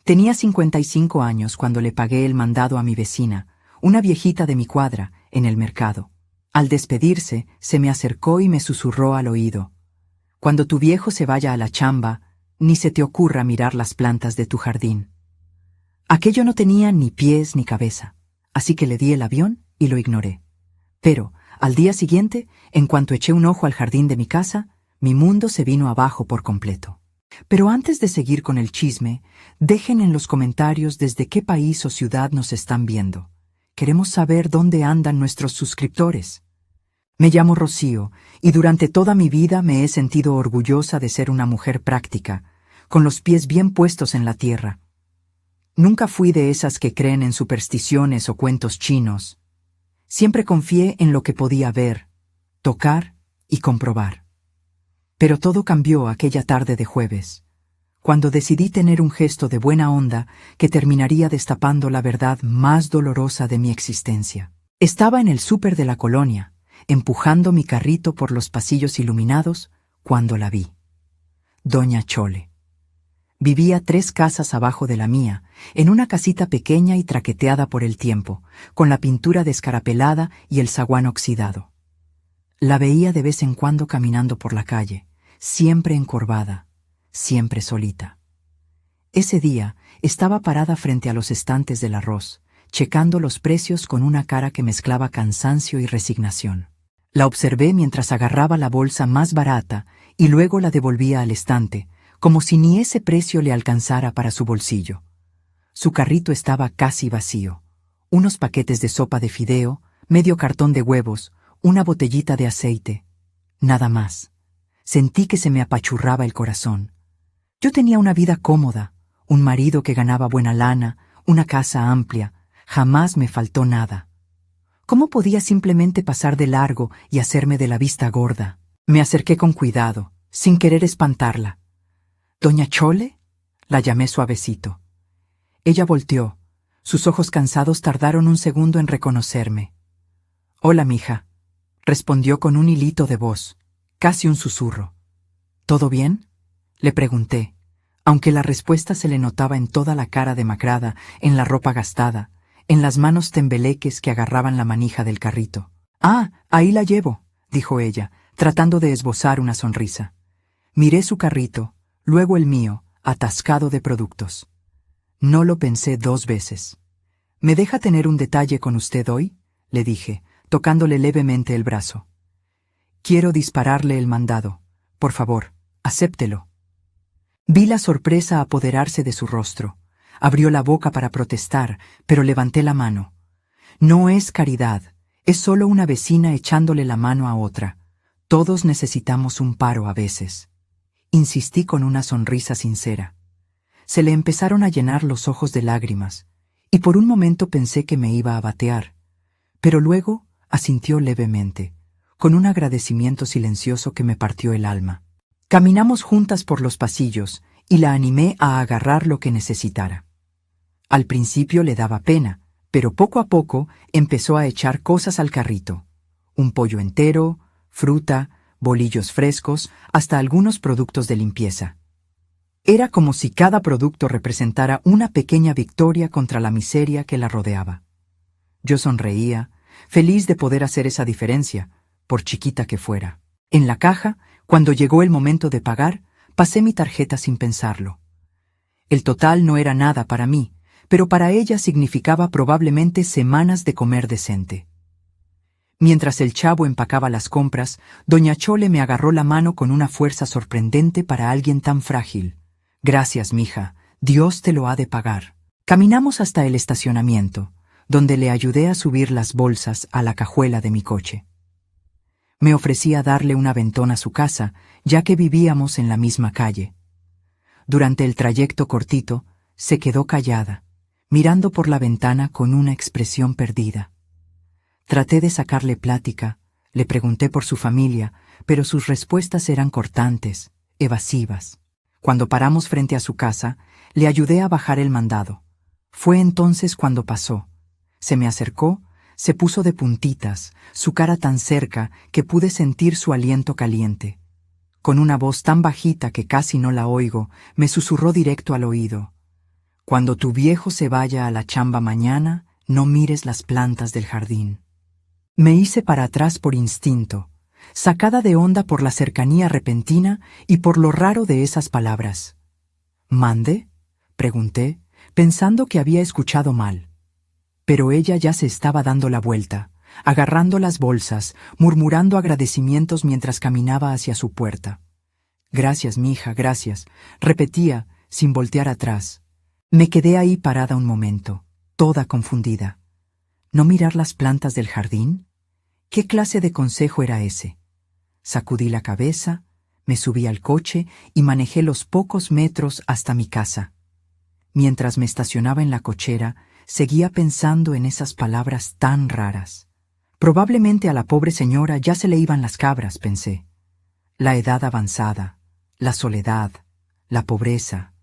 Tenía 55 años cuando le pagué el mandado a mi vecina, una viejita de mi cuadra, en el mercado. Al despedirse, se me acercó y me susurró al oído: «Cuando tu viejo se vaya a la chamba, ni se te ocurra mirar las plantas de tu jardín». Aquello no tenía ni pies ni cabeza, así que le di el avión y lo ignoré. Pero, al día siguiente, en cuanto eché un ojo al jardín de mi casa, mi mundo se vino abajo por completo. Pero antes de seguir con el chisme, dejen en los comentarios desde qué país o ciudad nos están viendo. Queremos saber dónde andan nuestros suscriptores. Me llamo Rocío y durante toda mi vida me he sentido orgullosa de ser una mujer práctica, con los pies bien puestos en la tierra. Nunca fui de esas que creen en supersticiones o cuentos chinos. Siempre confié en lo que podía ver, tocar y comprobar. Pero todo cambió aquella tarde de jueves, cuando decidí tener un gesto de buena onda que terminaría destapando la verdad más dolorosa de mi existencia. Estaba en el súper de la colonia, empujando mi carrito por los pasillos iluminados, cuando la vi. Doña Chole. Vivía 3 casas abajo de la mía, en una casita pequeña y traqueteada por el tiempo, con la pintura descarapelada y el zaguán oxidado. La veía de vez en cuando caminando por la calle, siempre encorvada, siempre solita. Ese día estaba parada frente a los estantes del arroz, checando los precios con una cara que mezclaba cansancio y resignación. La observé mientras agarraba la bolsa más barata y luego la devolvía al estante, como si ni ese precio le alcanzara para su bolsillo. Su carrito estaba casi vacío. Unos paquetes de sopa de fideo, medio cartón de huevos, una botellita de aceite. Nada más. Sentí que se me apachurraba el corazón. Yo tenía una vida cómoda, un marido que ganaba buena lana, una casa amplia. Jamás me faltó nada. ¿Cómo podía simplemente pasar de largo y hacerme de la vista gorda? Me acerqué con cuidado, sin querer espantarla. «¿Doña Chole?», la llamé suavecito. Ella volteó. Sus ojos cansados tardaron un segundo en reconocerme. «Hola, mija», respondió con un hilito de voz, casi un susurro. «¿Todo bien?», le pregunté, aunque la respuesta se le notaba en toda la cara demacrada, en la ropa gastada, en las manos tembeleques que agarraban la manija del carrito. «Ah, ahí la llevo», dijo ella, tratando de esbozar una sonrisa. Miré su carrito, luego el mío, atascado de productos. No lo pensé 2 veces. «¿Me deja tener un detalle con usted hoy?», le dije, tocándole levemente el brazo. «Quiero dispararle el mandado. Por favor, acéptelo». Vi la sorpresa apoderarse de su rostro. Abrió la boca para protestar, pero levanté la mano. «No es caridad, es solo una vecina echándole la mano a otra. Todos necesitamos un paro a veces». Insistí con una sonrisa sincera. Se le empezaron a llenar los ojos de lágrimas, y por un momento pensé que me iba a batear, pero luego asintió levemente, con un agradecimiento silencioso que me partió el alma. Caminamos juntas por los pasillos y la animé a agarrar lo que necesitara. Al principio le daba pena, pero poco a poco empezó a echar cosas al carrito: un pollo entero, fruta, bolillos frescos, hasta algunos productos de limpieza. Era como si cada producto representara una pequeña victoria contra la miseria que la rodeaba. Yo sonreía, feliz de poder hacer esa diferencia, por chiquita que fuera. En la caja, cuando llegó el momento de pagar, pasé mi tarjeta sin pensarlo. El total no era nada para mí, pero para ella significaba probablemente semanas de comer decente. Mientras el chavo empacaba las compras, doña Chole me agarró la mano con una fuerza sorprendente para alguien tan frágil. «Gracias, mija, Dios te lo ha de pagar». Caminamos hasta el estacionamiento, donde le ayudé a subir las bolsas a la cajuela de mi coche. Me ofrecí a darle un aventón a su casa, ya que vivíamos en la misma calle. Durante el trayecto cortito, se quedó callada, mirando por la ventana con una expresión perdida. Traté de sacarle plática, le pregunté por su familia, pero sus respuestas eran cortantes, evasivas. Cuando paramos frente a su casa, le ayudé a bajar el mandado. Fue entonces cuando pasó. Se me acercó, se puso de puntitas, su cara tan cerca que pude sentir su aliento caliente. Con una voz tan bajita que casi no la oigo, me susurró directo al oído: Cuando tu viejo se vaya a la chamba mañana, no mires las plantas del jardín. Me hice para atrás por instinto, sacada de onda por la cercanía repentina y por lo raro de esas palabras. ¿Mande?, pregunté, pensando que había escuchado mal. Pero ella ya se estaba dando la vuelta, agarrando las bolsas, murmurando agradecimientos mientras caminaba hacia su puerta. Gracias, mija, gracias, repetía, sin voltear atrás. Me quedé ahí parada un momento, toda confundida. ¿No mirar las plantas del jardín? ¿Qué clase de consejo era ese? Sacudí la cabeza, me subí al coche y manejé los pocos metros hasta mi casa. Mientras me estacionaba en la cochera, seguía pensando en esas palabras tan raras. Probablemente a la pobre señora ya se le iban las cabras, pensé. La edad avanzada, la soledad, la pobreza.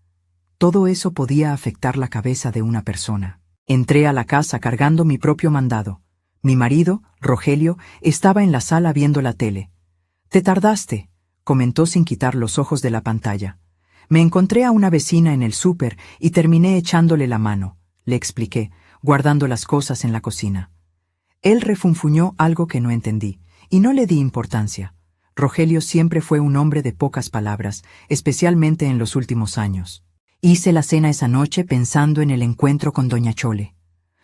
Todo eso podía afectar la cabeza de una persona. Entré a la casa cargando mi propio mandado. Mi marido, Rogelio, estaba en la sala viendo la tele. «Te tardaste», comentó sin quitar los ojos de la pantalla. «Me encontré a una vecina en el súper y terminé echándole la mano», le expliqué, guardando las cosas en la cocina. Él refunfuñó algo que no entendí, y no le di importancia. Rogelio siempre fue un hombre de pocas palabras, especialmente en los últimos años. Hice la cena esa noche pensando en el encuentro con doña Chole.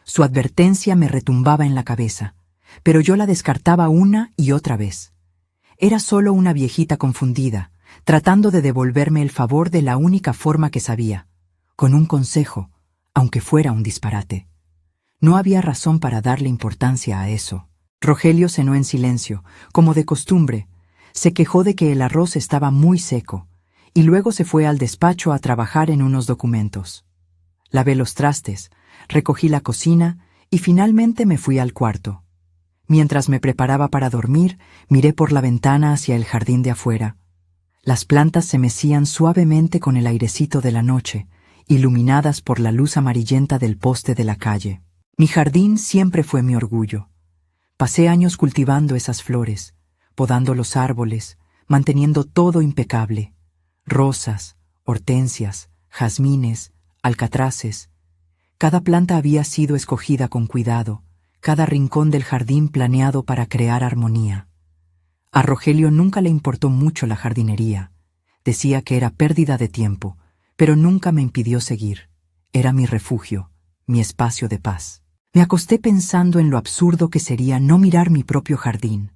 Su advertencia me retumbaba en la cabeza, pero yo la descartaba una y otra vez. Era solo una viejita confundida, tratando de devolverme el favor de la única forma que sabía, con un consejo, aunque fuera un disparate. No había razón para darle importancia a eso. Rogelio cenó en silencio, como de costumbre. Se quejó de que el arroz estaba muy seco, y luego se fue al despacho a trabajar en unos documentos. Lavé los trastes, recogí la cocina y finalmente me fui al cuarto. Mientras me preparaba para dormir, miré por la ventana hacia el jardín de afuera. Las plantas se mecían suavemente con el airecito de la noche, iluminadas por la luz amarillenta del poste de la calle. Mi jardín siempre fue mi orgullo. Pasé años cultivando esas flores, podando los árboles, manteniendo todo impecable. Rosas, hortensias, jazmines, alcatraces. Cada planta había sido escogida con cuidado, cada rincón del jardín planeado para crear armonía. A Rogelio nunca le importó mucho la jardinería. Decía que era pérdida de tiempo, pero nunca me impidió seguir. Era mi refugio, mi espacio de paz. Me acosté pensando en lo absurdo que sería no mirar mi propio jardín.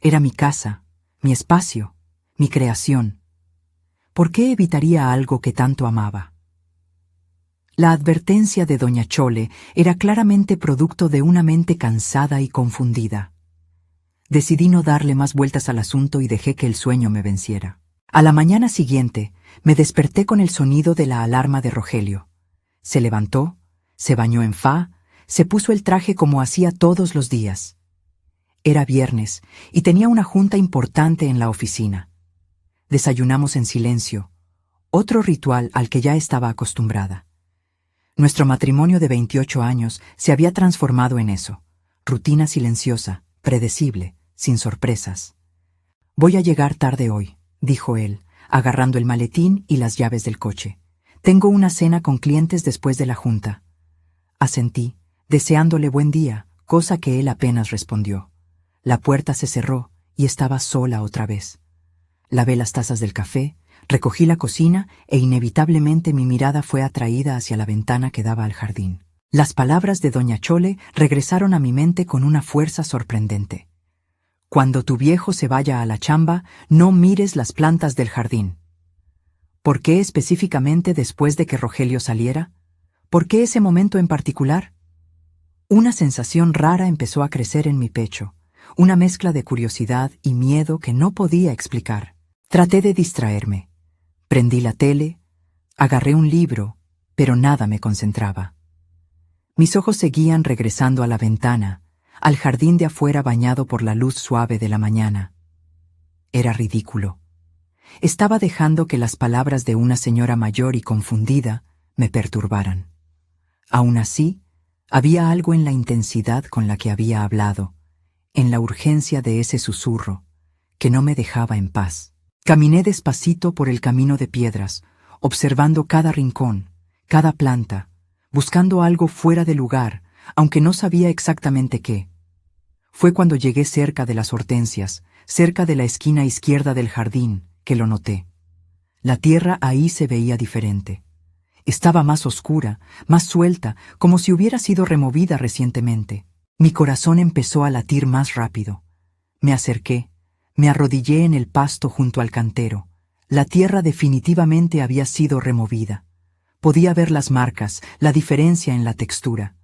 Era mi casa, mi espacio, mi creación. ¿Por qué evitaría algo que tanto amaba? La advertencia de doña Chole era claramente producto de una mente cansada y confundida. Decidí no darle más vueltas al asunto y dejé que el sueño me venciera. A la mañana siguiente, me desperté con el sonido de la alarma de Rogelio. Se levantó, se bañó en fa, se puso el traje como hacía todos los días. Era viernes y tenía una junta importante en la oficina. Desayunamos en silencio, otro ritual al que ya estaba acostumbrada. Nuestro matrimonio de 28 años se había transformado en eso, rutina silenciosa, predecible, sin sorpresas. «Voy a llegar tarde hoy», dijo él, agarrando el maletín y las llaves del coche. «Tengo una cena con clientes después de la junta». Asentí, deseándole buen día, cosa que él apenas respondió. La puerta se cerró y estaba sola otra vez. Lavé las tazas del café, recogí la cocina e inevitablemente mi mirada fue atraída hacia la ventana que daba al jardín. Las palabras de doña Chole regresaron a mi mente con una fuerza sorprendente. «Cuando tu viejo se vaya a la chamba, no mires las plantas del jardín». ¿Por qué específicamente después de que Rogelio saliera? ¿Por qué ese momento en particular? Una sensación rara empezó a crecer en mi pecho, una mezcla de curiosidad y miedo que no podía explicar. Traté de distraerme. Prendí la tele, agarré un libro, pero nada me concentraba. Mis ojos seguían regresando a la ventana, al jardín de afuera bañado por la luz suave de la mañana. Era ridículo. Estaba dejando que las palabras de una señora mayor y confundida me perturbaran. Aún así, había algo en la intensidad con la que había hablado, en la urgencia de ese susurro, que no me dejaba en paz. Caminé despacito por el camino de piedras, observando cada rincón, cada planta, buscando algo fuera de lugar, aunque no sabía exactamente qué. Fue cuando llegué cerca de las hortensias, cerca de la esquina izquierda del jardín, que lo noté. La tierra ahí se veía diferente. Estaba más oscura, más suelta, como si hubiera sido removida recientemente. Mi corazón empezó a latir más rápido. Me acerqué, me arrodillé en el pasto junto al cantero. La tierra definitivamente había sido removida. Podía ver las marcas, la diferencia en la textura.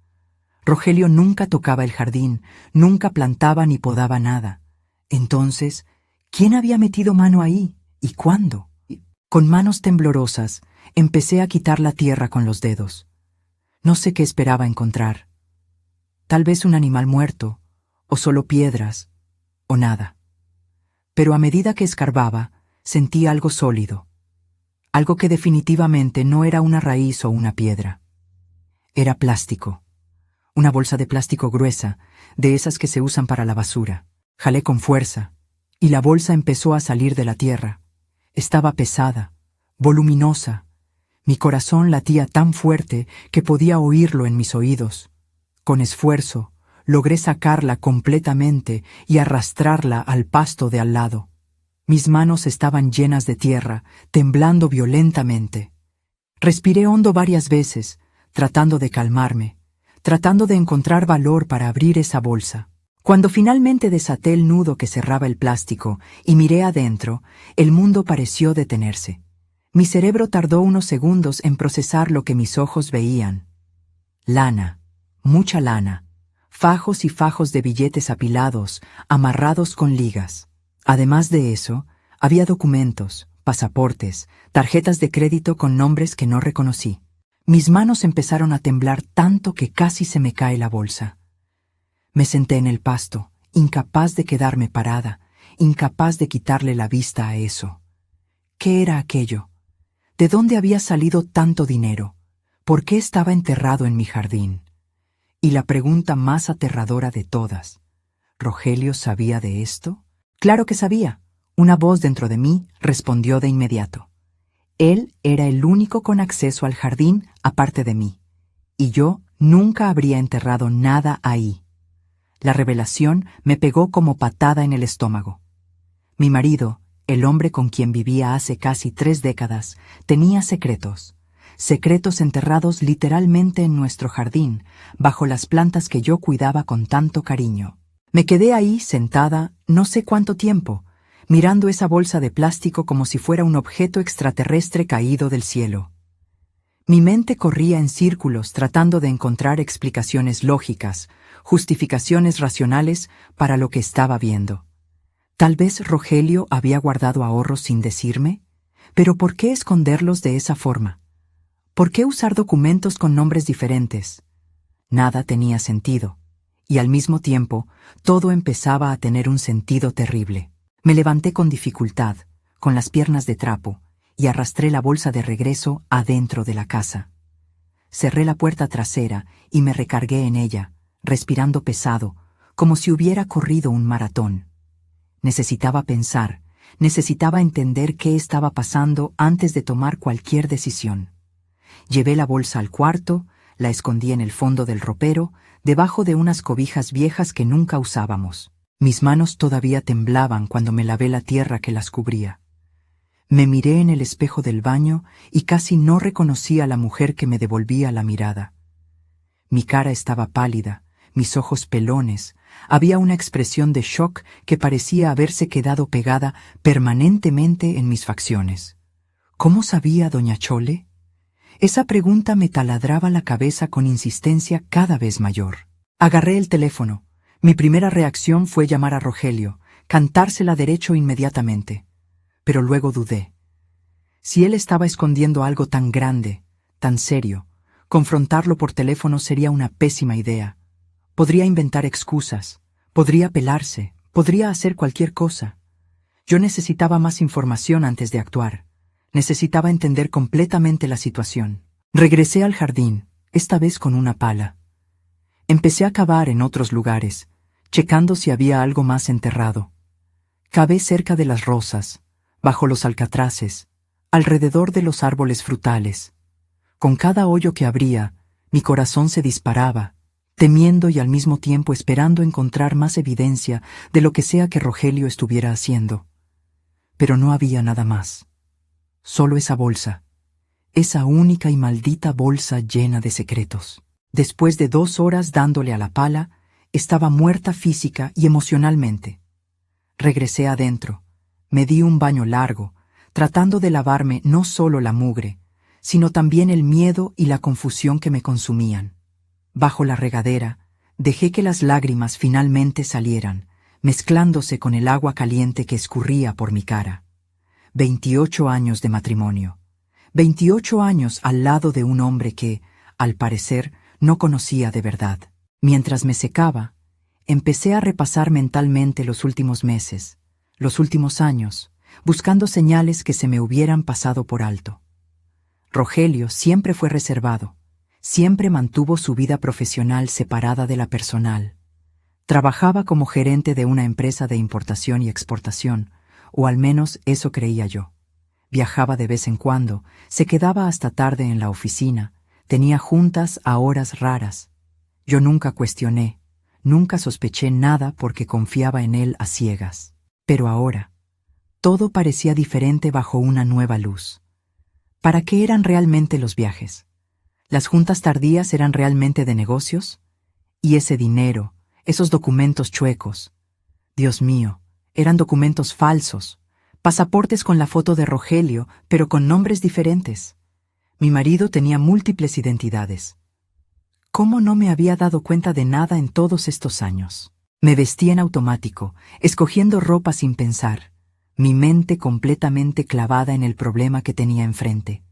Rogelio nunca tocaba el jardín, nunca plantaba ni podaba nada. Entonces, ¿quién había metido mano ahí? ¿Y cuándo? Con manos temblorosas, empecé a quitar la tierra con los dedos. No sé qué esperaba encontrar. Tal vez un animal muerto, o solo piedras, o nada. Pero a medida que escarbaba, sentí algo sólido. Algo que definitivamente no era una raíz o una piedra. Era plástico. Una bolsa de plástico gruesa, de esas que se usan para la basura. Jalé con fuerza, y la bolsa empezó a salir de la tierra. Estaba pesada, voluminosa. Mi corazón latía tan fuerte que podía oírlo en mis oídos. Con esfuerzo, logré sacarla completamente y arrastrarla al pasto de al lado. Mis manos estaban llenas de tierra, temblando violentamente. Respiré hondo varias veces, tratando de calmarme, tratando de encontrar valor para abrir esa bolsa. Cuando finalmente desaté el nudo que cerraba el plástico y miré adentro, el mundo pareció detenerse. Mi cerebro tardó unos segundos en procesar lo que mis ojos veían. Lana, mucha lana, fajos y fajos de billetes apilados, amarrados con ligas. Además de eso, había documentos, pasaportes, tarjetas de crédito con nombres que no reconocí. Mis manos empezaron a temblar tanto que casi se me cae la bolsa. Me senté en el pasto, incapaz de quedarme parada, incapaz de quitarle la vista a eso. ¿Qué era aquello? ¿De dónde había salido tanto dinero? ¿Por qué estaba enterrado en mi jardín? Y la pregunta más aterradora de todas, ¿Rogelio sabía de esto? Claro que sabía. Una voz dentro de mí respondió de inmediato. Él era el único con acceso al jardín aparte de mí, y yo nunca habría enterrado nada ahí. La revelación me pegó como patada en el estómago. Mi marido, el hombre con quien vivía hace casi 3 décadas, tenía secretos. Secretos enterrados literalmente en nuestro jardín, bajo las plantas que yo cuidaba con tanto cariño. Me quedé ahí sentada no sé cuánto tiempo, mirando esa bolsa de plástico como si fuera un objeto extraterrestre caído del cielo. Mi mente corría en círculos tratando de encontrar explicaciones lógicas, justificaciones racionales para lo que estaba viendo. Tal vez Rogelio había guardado ahorros sin decirme, pero ¿por qué esconderlos de esa forma? ¿Por qué usar documentos con nombres diferentes? Nada tenía sentido, y al mismo tiempo todo empezaba a tener un sentido terrible. Me levanté con dificultad, con las piernas de trapo, y arrastré la bolsa de regreso adentro de la casa. Cerré la puerta trasera y me recargué en ella, respirando pesado, como si hubiera corrido un maratón. Necesitaba pensar, necesitaba entender qué estaba pasando antes de tomar cualquier decisión. Llevé la bolsa al cuarto, la escondí en el fondo del ropero, debajo de unas cobijas viejas que nunca usábamos. Mis manos todavía temblaban cuando me lavé la tierra que las cubría. Me miré en el espejo del baño y casi no reconocí a la mujer que me devolvía la mirada. Mi cara estaba pálida, mis ojos pelones, había una expresión de shock que parecía haberse quedado pegada permanentemente en mis facciones. ¿Cómo sabía doña Chole? Esa pregunta me taladraba la cabeza con insistencia cada vez mayor. Agarré el teléfono. Mi primera reacción fue llamar a Rogelio, cantársela derecho inmediatamente. Pero luego dudé. Si él estaba escondiendo algo tan grande, tan serio, confrontarlo por teléfono sería una pésima idea. Podría inventar excusas, podría pelarse, podría hacer cualquier cosa. Yo necesitaba más información antes de actuar. Necesitaba entender completamente la situación. Regresé al jardín, esta vez con una pala. Empecé a cavar en otros lugares, checando si había algo más enterrado. Cavé cerca de las rosas, bajo los alcatraces, alrededor de los árboles frutales. Con cada hoyo que abría, mi corazón se disparaba, temiendo y al mismo tiempo esperando encontrar más evidencia de lo que sea que Rogelio estuviera haciendo. Pero no había nada más. Solo esa bolsa, esa única y maldita bolsa llena de secretos. Después de 2 horas dándole a la pala, estaba muerta física y emocionalmente. Regresé adentro, me di un baño largo, tratando de lavarme no solo la mugre, sino también el miedo y la confusión que me consumían. Bajo la regadera, dejé que las lágrimas finalmente salieran, mezclándose con el agua caliente que escurría por mi cara. 28 años de matrimonio. 28 años al lado de un hombre que, al parecer, no conocía de verdad. Mientras me secaba, empecé a repasar mentalmente los últimos meses, los últimos años, buscando señales que se me hubieran pasado por alto. Rogelio siempre fue reservado, siempre mantuvo su vida profesional separada de la personal. Trabajaba como gerente de una empresa de importación y exportación, o al menos eso creía yo. Viajaba de vez en cuando, se quedaba hasta tarde en la oficina, tenía juntas a horas raras. Yo nunca cuestioné, nunca sospeché nada porque confiaba en él a ciegas. Pero ahora, todo parecía diferente bajo una nueva luz. ¿Para qué eran realmente los viajes? ¿Las juntas tardías eran realmente de negocios? ¿Y ese dinero, esos documentos chuecos? Dios mío, eran documentos falsos, pasaportes con la foto de Rogelio, pero con nombres diferentes. Mi marido tenía múltiples identidades. ¿Cómo no me había dado cuenta de nada en todos estos años? Me vestí en automático, escogiendo ropa sin pensar, mi mente completamente clavada en el problema que tenía enfrente.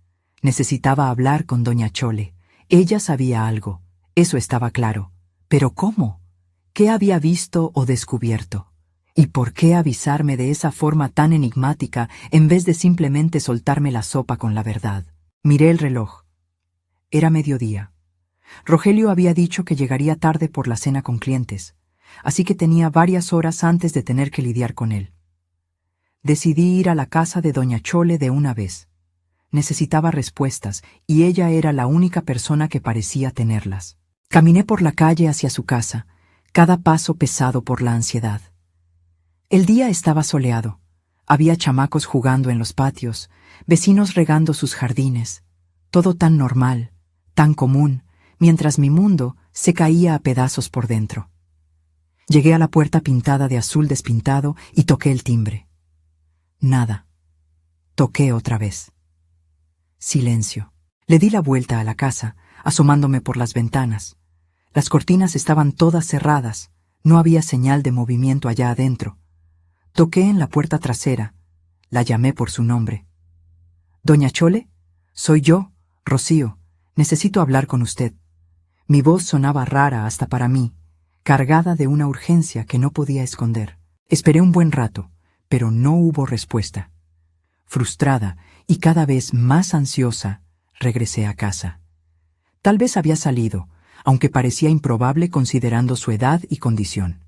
Necesitaba hablar con doña Chole. Ella sabía algo, eso estaba claro. ¿Pero cómo? ¿Qué había visto o descubierto? ¿Y por qué avisarme de esa forma tan enigmática en vez de simplemente soltarme la sopa con la verdad? Miré el reloj. Era mediodía. Rogelio había dicho que llegaría tarde por la cena con clientes, así que tenía varias horas antes de tener que lidiar con él. Decidí ir a la casa de doña Chole de una vez. Necesitaba respuestas, y ella era la única persona que parecía tenerlas. Caminé por la calle hacia su casa, cada paso pesado por la ansiedad. El día estaba soleado. Había chamacos jugando en los patios, vecinos regando sus jardines. Todo tan normal, tan común, mientras mi mundo se caía a pedazos por dentro. Llegué a la puerta pintada de azul despintado y toqué el timbre. Nada. Toqué otra vez. Silencio. Le di la vuelta a la casa, asomándome por las ventanas. Las cortinas estaban todas cerradas, no había señal de movimiento allá adentro. Toqué en la puerta trasera, la llamé por su nombre. «¿Doña Chole? Soy yo, Rocío. Necesito hablar con usted». Mi voz sonaba rara hasta para mí, cargada de una urgencia que no podía esconder. Esperé un buen rato, pero no hubo respuesta. Frustrada y cada vez más ansiosa, regresé a casa. Tal vez había salido, aunque parecía improbable considerando su edad y condición.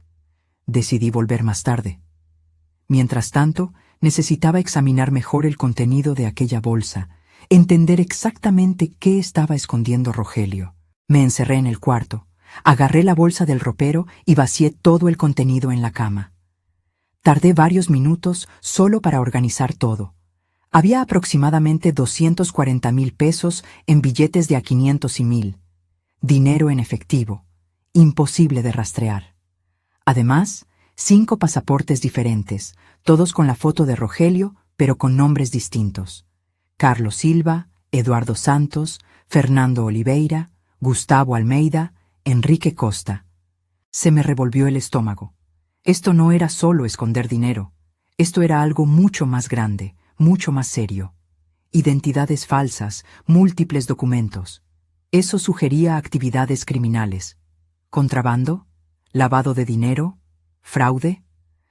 Decidí volver más tarde. Mientras tanto, necesitaba examinar mejor el contenido de aquella bolsa, entender exactamente qué estaba escondiendo Rogelio. Me encerré en el cuarto, agarré la bolsa del ropero y vacié todo el contenido en la cama. Tardé varios minutos solo para organizar todo. Había aproximadamente 240,000 pesos en billetes de a 500 y 1,000. Dinero en efectivo, imposible de rastrear. Además, 5 pasaportes diferentes, todos con la foto de Rogelio, pero con nombres distintos. Carlos Silva, Eduardo Santos, Fernando Oliveira, Gustavo Almeida, Enrique Costa. Se me revolvió el estómago. Esto no era solo esconder dinero. Esto era algo mucho más grande, mucho más serio. Identidades falsas, múltiples documentos. Eso sugería actividades criminales. ¿Contrabando? ¿Lavado de dinero? ¿Fraude?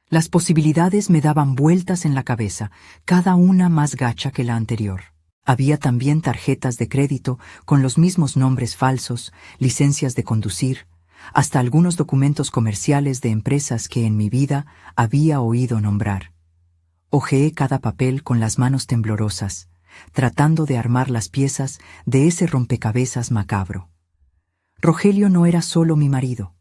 Las posibilidades me daban vueltas en la cabeza, cada una más gacha que la anterior. Había también tarjetas de crédito con los mismos nombres falsos, licencias de conducir, hasta algunos documentos comerciales de empresas que en mi vida había oído nombrar. Hojeé cada papel con las manos temblorosas, tratando de armar las piezas de ese rompecabezas macabro. Rogelio no era solo mi marido.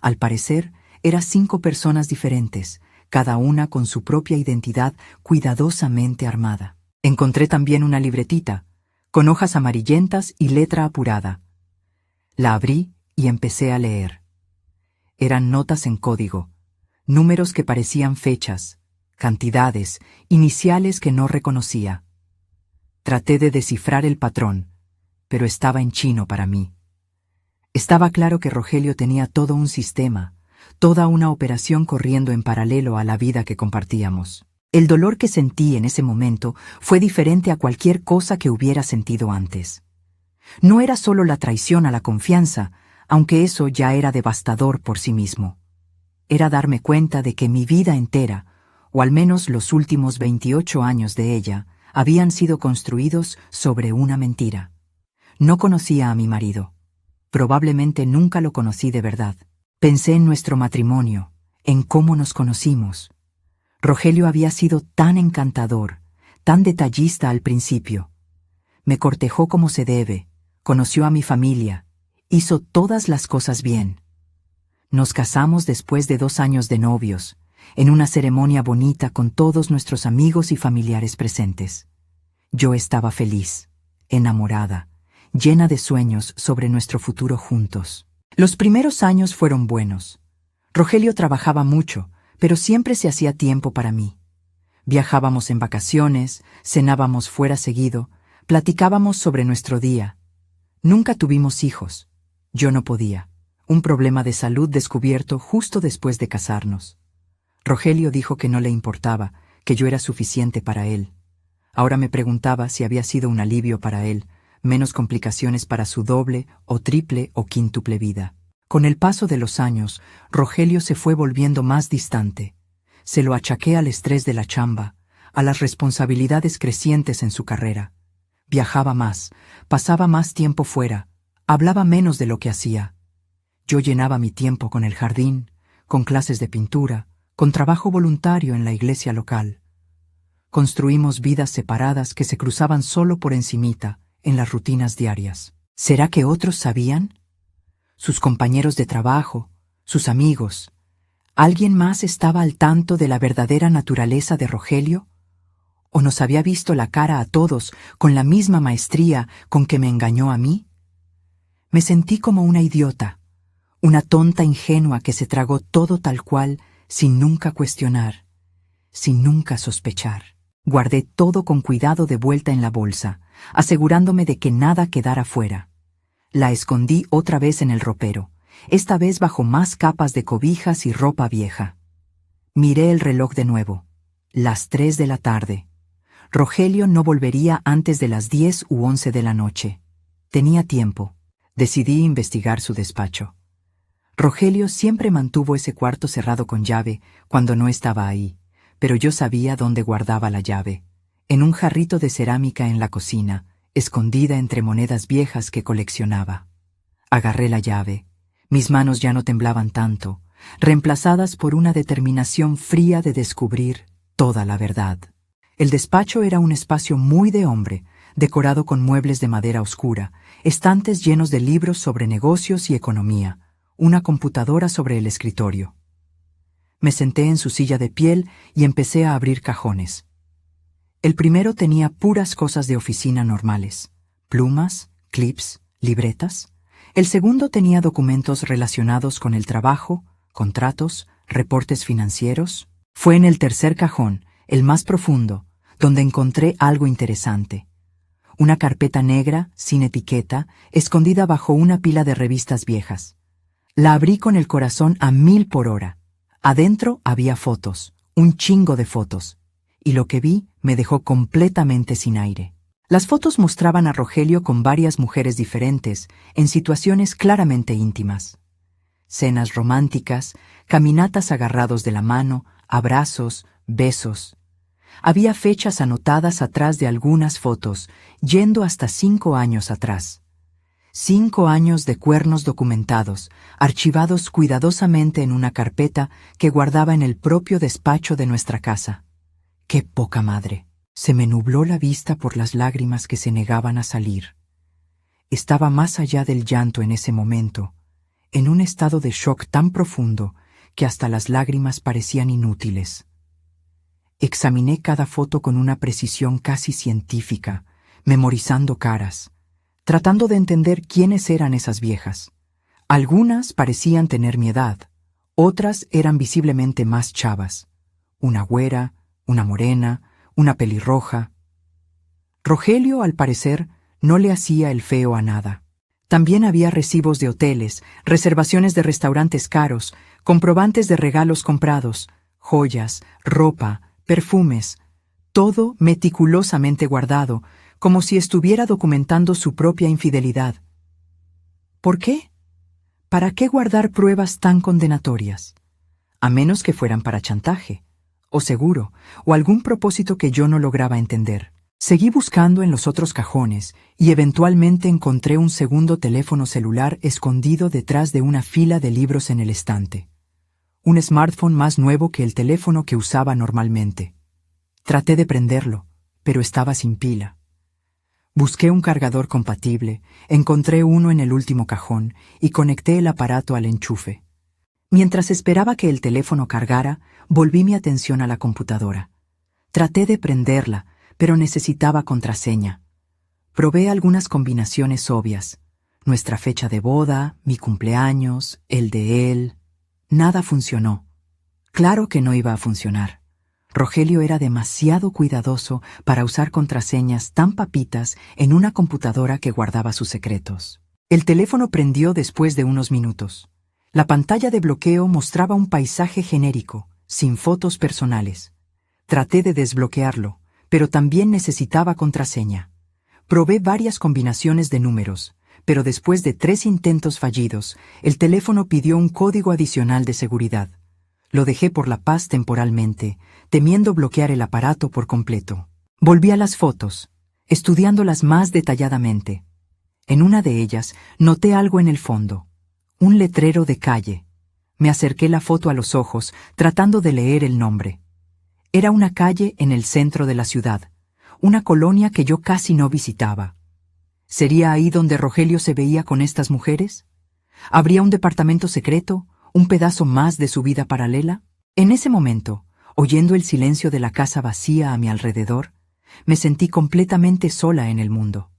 Al parecer, eran 5 personas diferentes, cada una con su propia identidad cuidadosamente armada. Encontré también una libretita, con hojas amarillentas y letra apurada. La abrí y empecé a leer. Eran notas en código, números que parecían fechas, cantidades, iniciales que no reconocía. Traté de descifrar el patrón, pero estaba en chino para mí. Estaba claro que Rogelio tenía todo un sistema, toda una operación corriendo en paralelo a la vida que compartíamos. El dolor que sentí en ese momento fue diferente a cualquier cosa que hubiera sentido antes. No era solo la traición a la confianza, aunque eso ya era devastador por sí mismo. Era darme cuenta de que mi vida entera, o al menos los últimos 28 años de ella, habían sido construidos sobre una mentira. No conocía a mi marido. Probablemente nunca lo conocí de verdad. Pensé en nuestro matrimonio, en cómo nos conocimos. Rogelio había sido tan encantador, tan detallista al principio. Me cortejó como se debe, conoció a mi familia, hizo todas las cosas bien. Nos casamos después de 2 años de novios, en una ceremonia bonita con todos nuestros amigos y familiares presentes. Yo estaba feliz, enamorada, llena de sueños sobre nuestro futuro juntos. Los primeros años fueron buenos. Rogelio trabajaba mucho, pero siempre se hacía tiempo para mí. Viajábamos en vacaciones, cenábamos fuera seguido, platicábamos sobre nuestro día. Nunca tuvimos hijos. Yo no podía. Un problema de salud descubierto justo después de casarnos. Rogelio dijo que no le importaba, que yo era suficiente para él. Ahora me preguntaba si había sido un alivio para él, menos complicaciones para su doble o triple o quíntuple vida. Con el paso de los años, Rogelio se fue volviendo más distante. Se lo achaqué al estrés de la chamba, a las responsabilidades crecientes en su carrera. Viajaba más, pasaba más tiempo fuera, hablaba menos de lo que hacía. Yo llenaba mi tiempo con el jardín, con clases de pintura, con trabajo voluntario en la iglesia local. Construimos vidas separadas que se cruzaban solo por encimita, en las rutinas diarias. ¿Será que otros sabían? Sus compañeros de trabajo, sus amigos. ¿Alguien más estaba al tanto de la verdadera naturaleza de Rogelio? ¿O nos había visto la cara a todos con la misma maestría con que me engañó a mí? Me sentí como una idiota, una tonta ingenua que se tragó todo tal cual, sin nunca cuestionar, sin nunca sospechar. Guardé todo con cuidado de vuelta en la bolsa, asegurándome de que nada quedara fuera. La escondí otra vez en el ropero, esta vez bajo más capas de cobijas y ropa vieja. Miré el reloj de nuevo. Las 3 de la tarde. Rogelio no volvería antes de las 10 u 11 de la noche. Tenía tiempo. Decidí investigar su despacho. Rogelio siempre mantuvo ese cuarto cerrado con llave cuando no estaba ahí, pero yo sabía dónde guardaba la llave, en un jarrito de cerámica en la cocina, escondida entre monedas viejas que coleccionaba. Agarré la llave. Mis manos ya no temblaban tanto, reemplazadas por una determinación fría de descubrir toda la verdad. El despacho era un espacio muy de hombre, decorado con muebles de madera oscura, estantes llenos de libros sobre negocios y economía, una computadora sobre el escritorio. Me senté en su silla de piel y empecé a abrir cajones. El primero tenía puras cosas de oficina normales, plumas, clips, libretas. El segundo tenía documentos relacionados con el trabajo, contratos, reportes financieros. Fue en el tercer cajón, el más profundo, donde encontré algo interesante. Una carpeta negra, sin etiqueta, escondida bajo una pila de revistas viejas. La abrí con el corazón a 1000 por hora. Adentro había fotos, un chingo de fotos, y lo que vi me dejó completamente sin aire. Las fotos mostraban a Rogelio con varias mujeres diferentes, en situaciones claramente íntimas. Cenas románticas, caminatas agarrados de la mano, abrazos, besos. Había fechas anotadas atrás de algunas fotos, yendo hasta 5 años atrás. 5 años de cuernos documentados, archivados cuidadosamente en una carpeta que guardaba en el propio despacho de nuestra casa. ¡Qué poca madre! Se me nubló la vista por las lágrimas que se negaban a salir. Estaba más allá del llanto en ese momento, en un estado de shock tan profundo que hasta las lágrimas parecían inútiles. Examiné cada foto con una precisión casi científica, memorizando caras, tratando de entender quiénes eran esas viejas. Algunas parecían tener mi edad, otras eran visiblemente más chavas. Una güera, una morena, una pelirroja. Rogelio, al parecer, no le hacía el feo a nada. También había recibos de hoteles, reservaciones de restaurantes caros, comprobantes de regalos comprados, joyas, ropa, perfumes, todo meticulosamente guardado, como si estuviera documentando su propia infidelidad. ¿Por qué? ¿Para qué guardar pruebas tan condenatorias? A menos que fueran para chantaje, o seguro, o algún propósito que yo no lograba entender. Seguí buscando en los otros cajones y eventualmente encontré un segundo teléfono celular escondido detrás de una fila de libros en el estante. Un smartphone más nuevo que el teléfono que usaba normalmente. Traté de prenderlo, pero estaba sin pila. Busqué un cargador compatible, encontré uno en el último cajón y conecté el aparato al enchufe. Mientras esperaba que el teléfono cargara, volví mi atención a la computadora. Traté de prenderla, pero necesitaba contraseña. Probé algunas combinaciones obvias. Nuestra fecha de boda, mi cumpleaños, el de él. Nada funcionó. Claro que no iba a funcionar. Rogelio era demasiado cuidadoso para usar contraseñas tan papitas en una computadora que guardaba sus secretos. El teléfono prendió después de unos minutos. La pantalla de bloqueo mostraba un paisaje genérico, sin fotos personales. Traté de desbloquearlo, pero también necesitaba contraseña. Probé varias combinaciones de números, pero después de 3 intentos fallidos, el teléfono pidió un código adicional de seguridad. Lo dejé por la paz temporalmente, temiendo bloquear el aparato por completo. Volví a las fotos, estudiándolas más detalladamente. En una de ellas noté algo en el fondo, un letrero de calle. Me acerqué la foto a los ojos, tratando de leer el nombre. Era una calle en el centro de la ciudad, una colonia que yo casi no visitaba. ¿Sería ahí donde Rogelio se veía con estas mujeres? ¿Habría un departamento secreto, un pedazo más de su vida paralela? En ese momento, oyendo el silencio de la casa vacía a mi alrededor, me sentí completamente sola en el mundo.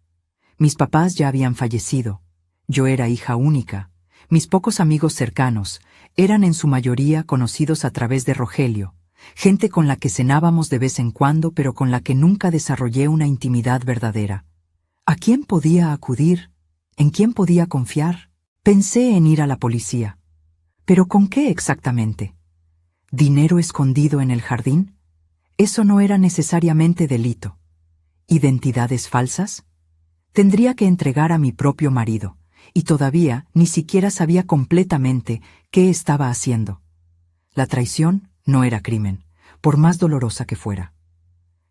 Mis papás ya habían fallecido. Yo era hija única. Mis pocos amigos cercanos eran en su mayoría conocidos a través de Rogelio, gente con la que cenábamos de vez en cuando, pero con la que nunca desarrollé una intimidad verdadera. ¿A quién podía acudir? ¿En quién podía confiar? Pensé en ir a la policía. ¿Pero con qué exactamente? ¿Dinero escondido en el jardín? Eso no era necesariamente delito. ¿Identidades falsas? Tendría que entregar a mi propio marido, y todavía ni siquiera sabía completamente qué estaba haciendo. La traición no era crimen, por más dolorosa que fuera.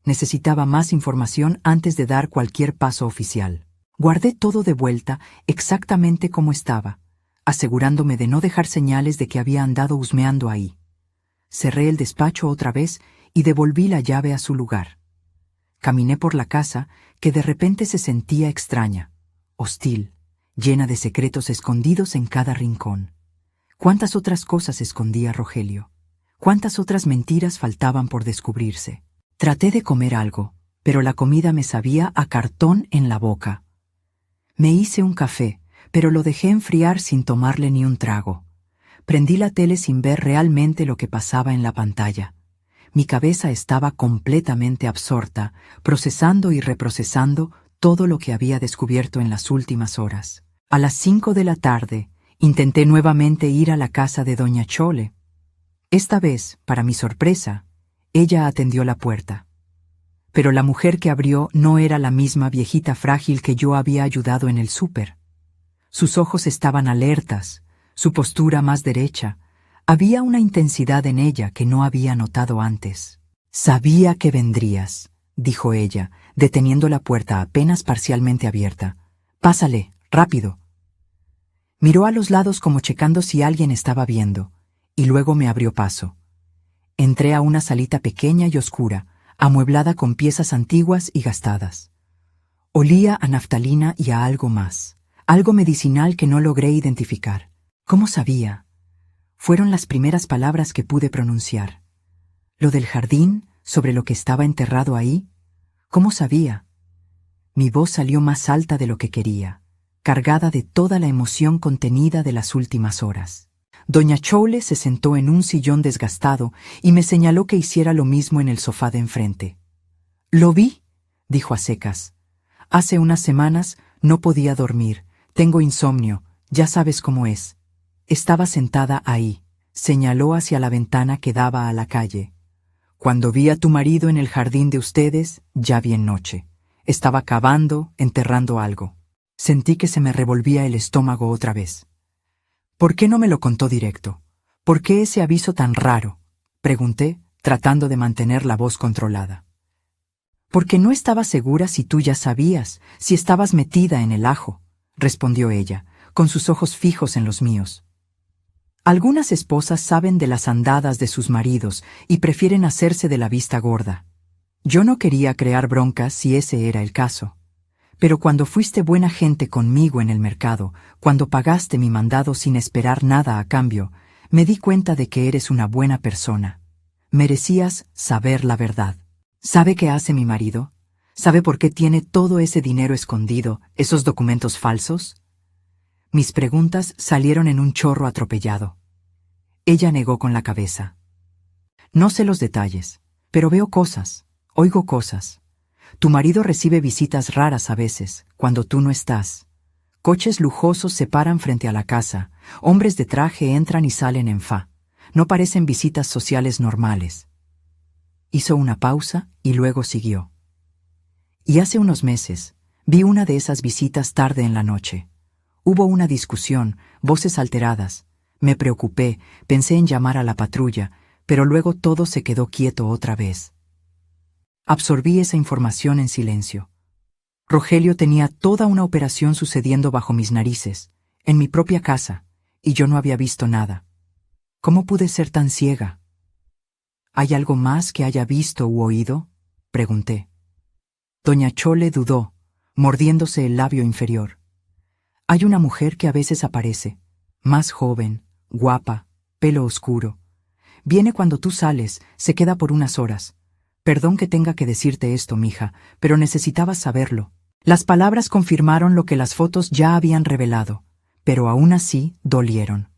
Necesitaba más información antes de dar cualquier paso oficial. Guardé todo de vuelta exactamente como estaba, asegurándome de no dejar señales de que había andado husmeando ahí. Cerré el despacho otra vez y devolví la llave a su lugar. Caminé por la casa, que de repente se sentía extraña, hostil, llena de secretos escondidos en cada rincón. ¿Cuántas otras cosas escondía Rogelio? ¿Cuántas otras mentiras faltaban por descubrirse? Traté de comer algo, pero la comida me sabía a cartón en la boca. Me hice un café, pero lo dejé enfriar sin tomarle ni un trago. Prendí la tele sin ver realmente lo que pasaba en la pantalla. Mi cabeza estaba completamente absorta, procesando y reprocesando todo lo que había descubierto en las últimas horas. A las 5 de la tarde, intenté nuevamente ir a la casa de doña Chole. Esta vez, para mi sorpresa, ella atendió la puerta. Pero la mujer que abrió no era la misma viejita frágil que yo había ayudado en el súper. Sus ojos estaban alertas, su postura más derecha. Había una intensidad en ella que no había notado antes. «Sabía que vendrías», dijo ella, deteniendo la puerta apenas parcialmente abierta. «Pásale, rápido». Miró a los lados como checando si alguien estaba viendo, y luego me abrió paso. Entré a una salita pequeña y oscura, amueblada con piezas antiguas y gastadas. Olía a naftalina y a algo más, algo medicinal que no logré identificar. ¿Cómo sabía? Fueron las primeras palabras que pude pronunciar. ¿Lo del jardín, sobre lo que estaba enterrado ahí? ¿Cómo sabía? Mi voz salió más alta de lo que quería, cargada de toda la emoción contenida de las últimas horas. Doña Chole se sentó en un sillón desgastado y me señaló que hiciera lo mismo en el sofá de enfrente. «Lo vi», dijo a secas. «Hace unas semanas no podía dormir, tengo insomnio, ya sabes cómo es». Estaba sentada ahí, señaló hacia la ventana que daba a la calle. «Cuando vi a tu marido en el jardín de ustedes, ya bien noche. Estaba cavando, enterrando algo. Sentí que se me revolvía el estómago otra vez». «¿Por qué no me lo contó directo? ¿Por qué ese aviso tan raro?», pregunté, tratando de mantener la voz controlada. «Porque no estaba segura si tú ya sabías, si estabas metida en el ajo», respondió ella, con sus ojos fijos en los míos. Algunas esposas saben de las andadas de sus maridos y prefieren hacerse de la vista gorda. Yo no quería crear broncas si ese era el caso. Pero cuando fuiste buena gente conmigo en el mercado, cuando pagaste mi mandado sin esperar nada a cambio, me di cuenta de que eres una buena persona. Merecías saber la verdad. ¿Sabe qué hace mi marido? ¿Sabe por qué tiene todo ese dinero escondido, esos documentos falsos? Mis preguntas salieron en un chorro atropellado. Ella negó con la cabeza. «No sé los detalles, pero veo cosas, oigo cosas. Tu marido recibe visitas raras a veces, cuando tú no estás. Coches lujosos se paran frente a la casa, hombres de traje entran y salen en fa. No parecen visitas sociales normales». Hizo una pausa y luego siguió. «Y hace unos meses, vi una de esas visitas tarde en la noche. Hubo una discusión, voces alteradas. Me preocupé, pensé en llamar a la patrulla, pero luego todo se quedó quieto otra vez». Absorbí esa información en silencio. Rogelio tenía toda una operación sucediendo bajo mis narices, en mi propia casa, y yo no había visto nada. ¿Cómo pude ser tan ciega? ¿Hay algo más que haya visto u oído?, pregunté. Doña Chole dudó, mordiéndose el labio inferior. «Hay una mujer que a veces aparece, más joven, guapa, pelo oscuro. Viene cuando tú sales, se queda por unas horas. Perdón que tenga que decirte esto, mija, pero necesitabas saberlo». Las palabras confirmaron lo que las fotos ya habían revelado, pero aún así dolieron.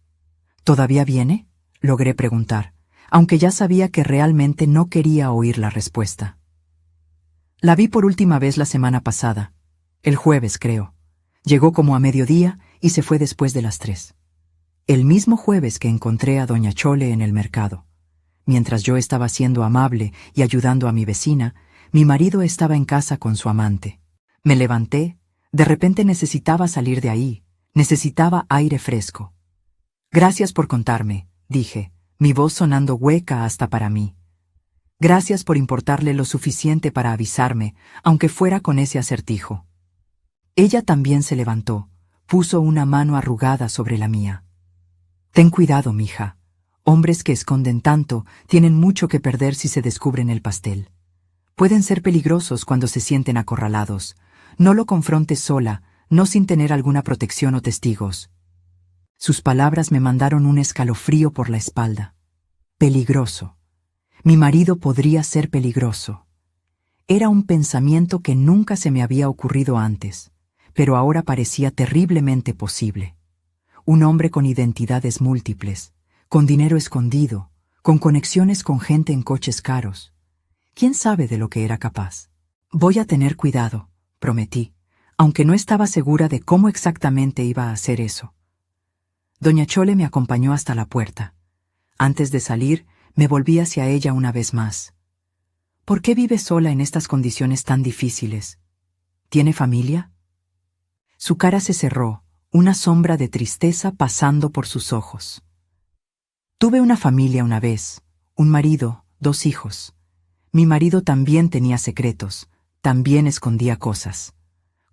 «¿Todavía viene?», logré preguntar, aunque ya sabía que realmente no quería oír la respuesta. «La vi por última vez la semana pasada, el jueves creo. Llegó como a mediodía y se fue después de las 3. El mismo jueves que encontré a doña Chole en el mercado. Mientras yo estaba siendo amable y ayudando a mi vecina, mi marido estaba en casa con su amante. Me levanté, de repente necesitaba salir de ahí, necesitaba aire fresco. «Gracias por contarme», dije, mi voz sonando hueca hasta para mí. «Gracias por importarle lo suficiente para avisarme, aunque fuera con ese acertijo». Ella también se levantó, puso una mano arrugada sobre la mía. «Ten cuidado, mija. Hombres que esconden tanto tienen mucho que perder si se descubren el pastel. Pueden ser peligrosos cuando se sienten acorralados. No lo confrontes sola, no sin tener alguna protección o testigos». Sus palabras me mandaron un escalofrío por la espalda. Peligroso. Mi marido podría ser peligroso. Era un pensamiento que nunca se me había ocurrido antes, pero ahora parecía terriblemente posible. Un hombre con identidades múltiples, con dinero escondido, con conexiones con gente en coches caros. ¿Quién sabe de lo que era capaz? «Voy a tener cuidado», prometí, aunque no estaba segura de cómo exactamente iba a hacer eso. Doña Chole me acompañó hasta la puerta. Antes de salir, me volví hacia ella una vez más. «¿Por qué vive sola en estas condiciones tan difíciles? ¿Tiene familia?». Su cara se cerró, una sombra de tristeza pasando por sus ojos. «Tuve una familia una vez, un marido, 2 hijos. Mi marido también tenía secretos, también escondía cosas.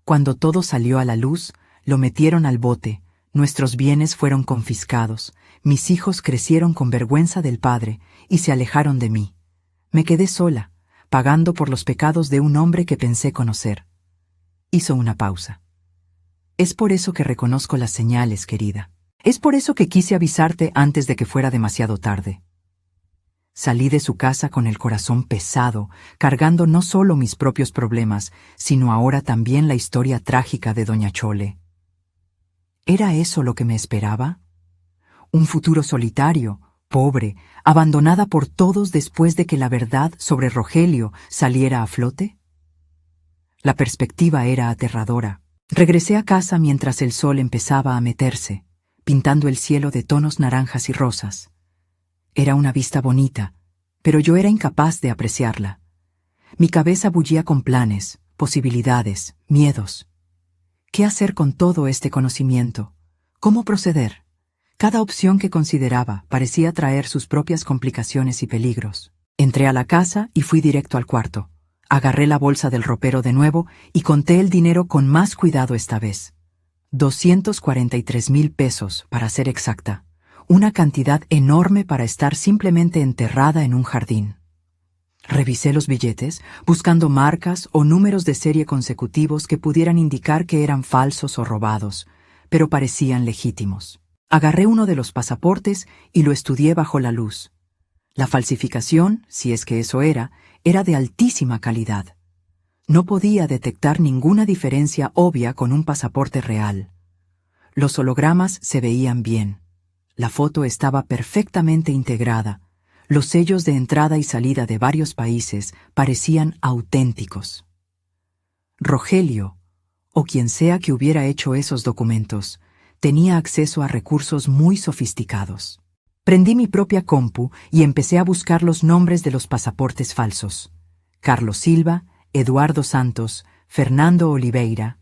Cuando todo salió a la luz, lo metieron al bote, nuestros bienes fueron confiscados, mis hijos crecieron con vergüenza del padre y se alejaron de mí. Me quedé sola, pagando por los pecados de un hombre que pensé conocer. Hizo una pausa. Es por eso que reconozco las señales, querida. Es por eso que quise avisarte antes de que fuera demasiado tarde. Salí de su casa con el corazón pesado, cargando no solo mis propios problemas, sino ahora también la historia trágica de doña Chole. ¿Era eso lo que me esperaba? Un futuro solitario, pobre, abandonada por todos después de que la verdad sobre Rogelio saliera a flote? La perspectiva era aterradora. Regresé a casa mientras el sol empezaba a meterse, pintando el cielo de tonos naranjas y rosas. Era una vista bonita, pero yo era incapaz de apreciarla. Mi cabeza bullía con planes, posibilidades, miedos. ¿Qué hacer con todo este conocimiento? ¿Cómo proceder? Cada opción que consideraba parecía traer sus propias complicaciones y peligros. Entré a la casa y fui directo al cuarto. Agarré la bolsa del ropero de nuevo y conté el dinero con más cuidado esta vez. 243,000 pesos, para ser exacta. Una cantidad enorme para estar simplemente enterrada en un jardín. Revisé los billetes, buscando marcas o números de serie consecutivos que pudieran indicar que eran falsos o robados, pero parecían legítimos. Agarré uno de los pasaportes y lo estudié bajo la luz. La falsificación, si es que eso era de altísima calidad. No podía detectar ninguna diferencia obvia con un pasaporte real. Los hologramas se veían bien. La foto estaba perfectamente integrada. Los sellos de entrada y salida de varios países parecían auténticos. Rogelio, o quien sea que hubiera hecho esos documentos, tenía acceso a recursos muy sofisticados. Prendí mi propia compu y empecé a buscar los nombres de los pasaportes falsos. Carlos Silva, Eduardo Santos, Fernando Oliveira,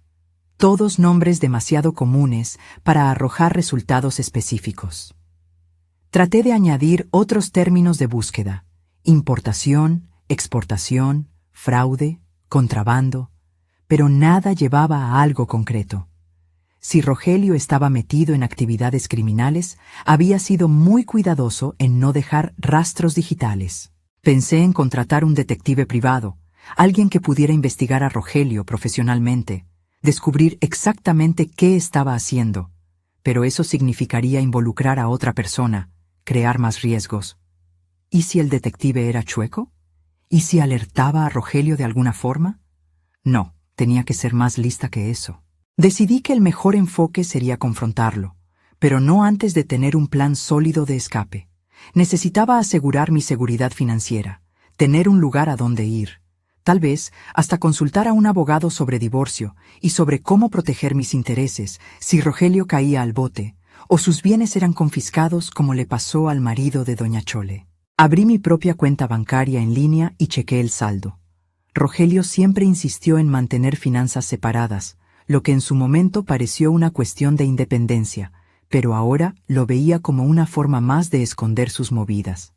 todos nombres demasiado comunes para arrojar resultados específicos. Traté de añadir otros términos de búsqueda: importación, exportación, fraude, contrabando, pero nada llevaba a algo concreto. Si Rogelio estaba metido en actividades criminales, había sido muy cuidadoso en no dejar rastros digitales. Pensé en contratar un detective privado, alguien que pudiera investigar a Rogelio profesionalmente, descubrir exactamente qué estaba haciendo, pero eso significaría involucrar a otra persona, crear más riesgos. ¿Y si el detective era chueco? ¿Y si alertaba a Rogelio de alguna forma? No, tenía que ser más lista que eso. Decidí que el mejor enfoque sería confrontarlo, pero no antes de tener un plan sólido de escape. Necesitaba asegurar mi seguridad financiera, tener un lugar a donde ir, tal vez hasta consultar a un abogado sobre divorcio y sobre cómo proteger mis intereses si Rogelio caía al bote o sus bienes eran confiscados como le pasó al marido de doña Chole. Abrí mi propia cuenta bancaria en línea y chequé el saldo. Rogelio siempre insistió en mantener finanzas separadas, lo que en su momento pareció una cuestión de independencia, pero ahora lo veía como una forma más de esconder sus movidas.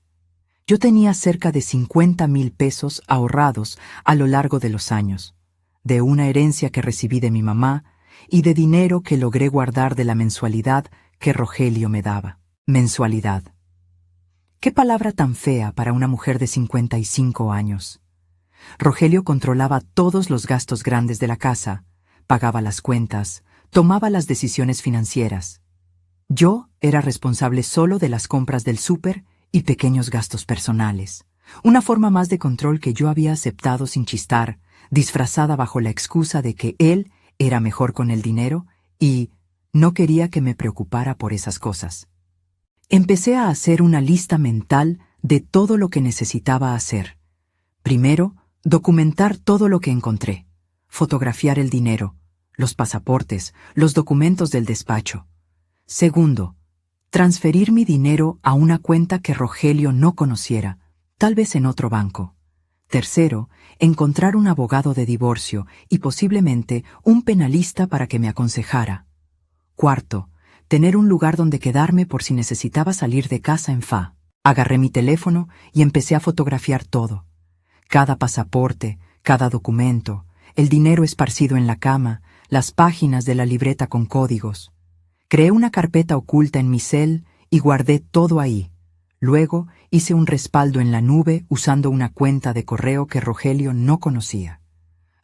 Yo tenía cerca de 50,000 pesos ahorrados a lo largo de los años, de una herencia que recibí de mi mamá y de dinero que logré guardar de la mensualidad que Rogelio me daba. Mensualidad. ¿Qué palabra tan fea para una mujer de 55 años? Rogelio controlaba todos los gastos grandes de la casa, pagaba las cuentas, tomaba las decisiones financieras. Yo era responsable solo de las compras del súper y pequeños gastos personales, una forma más de control que yo había aceptado sin chistar, disfrazada bajo la excusa de que él era mejor con el dinero y no quería que me preocupara por esas cosas. Empecé a hacer una lista mental de todo lo que necesitaba hacer. Primero, documentar todo lo que encontré, fotografiar el dinero, los pasaportes, los documentos del despacho. Segundo, transferir mi dinero a una cuenta que Rogelio no conociera, tal vez en otro banco. Tercero, encontrar un abogado de divorcio y posiblemente un penalista para que me aconsejara. Cuarto, tener un lugar donde quedarme por si necesitaba salir de casa en fa. Agarré mi teléfono y empecé a fotografiar todo. Cada pasaporte, cada documento, el dinero esparcido en la cama, las páginas de la libreta con códigos. Creé una carpeta oculta en mi cel y guardé todo ahí. Luego hice un respaldo en la nube usando una cuenta de correo que Rogelio no conocía.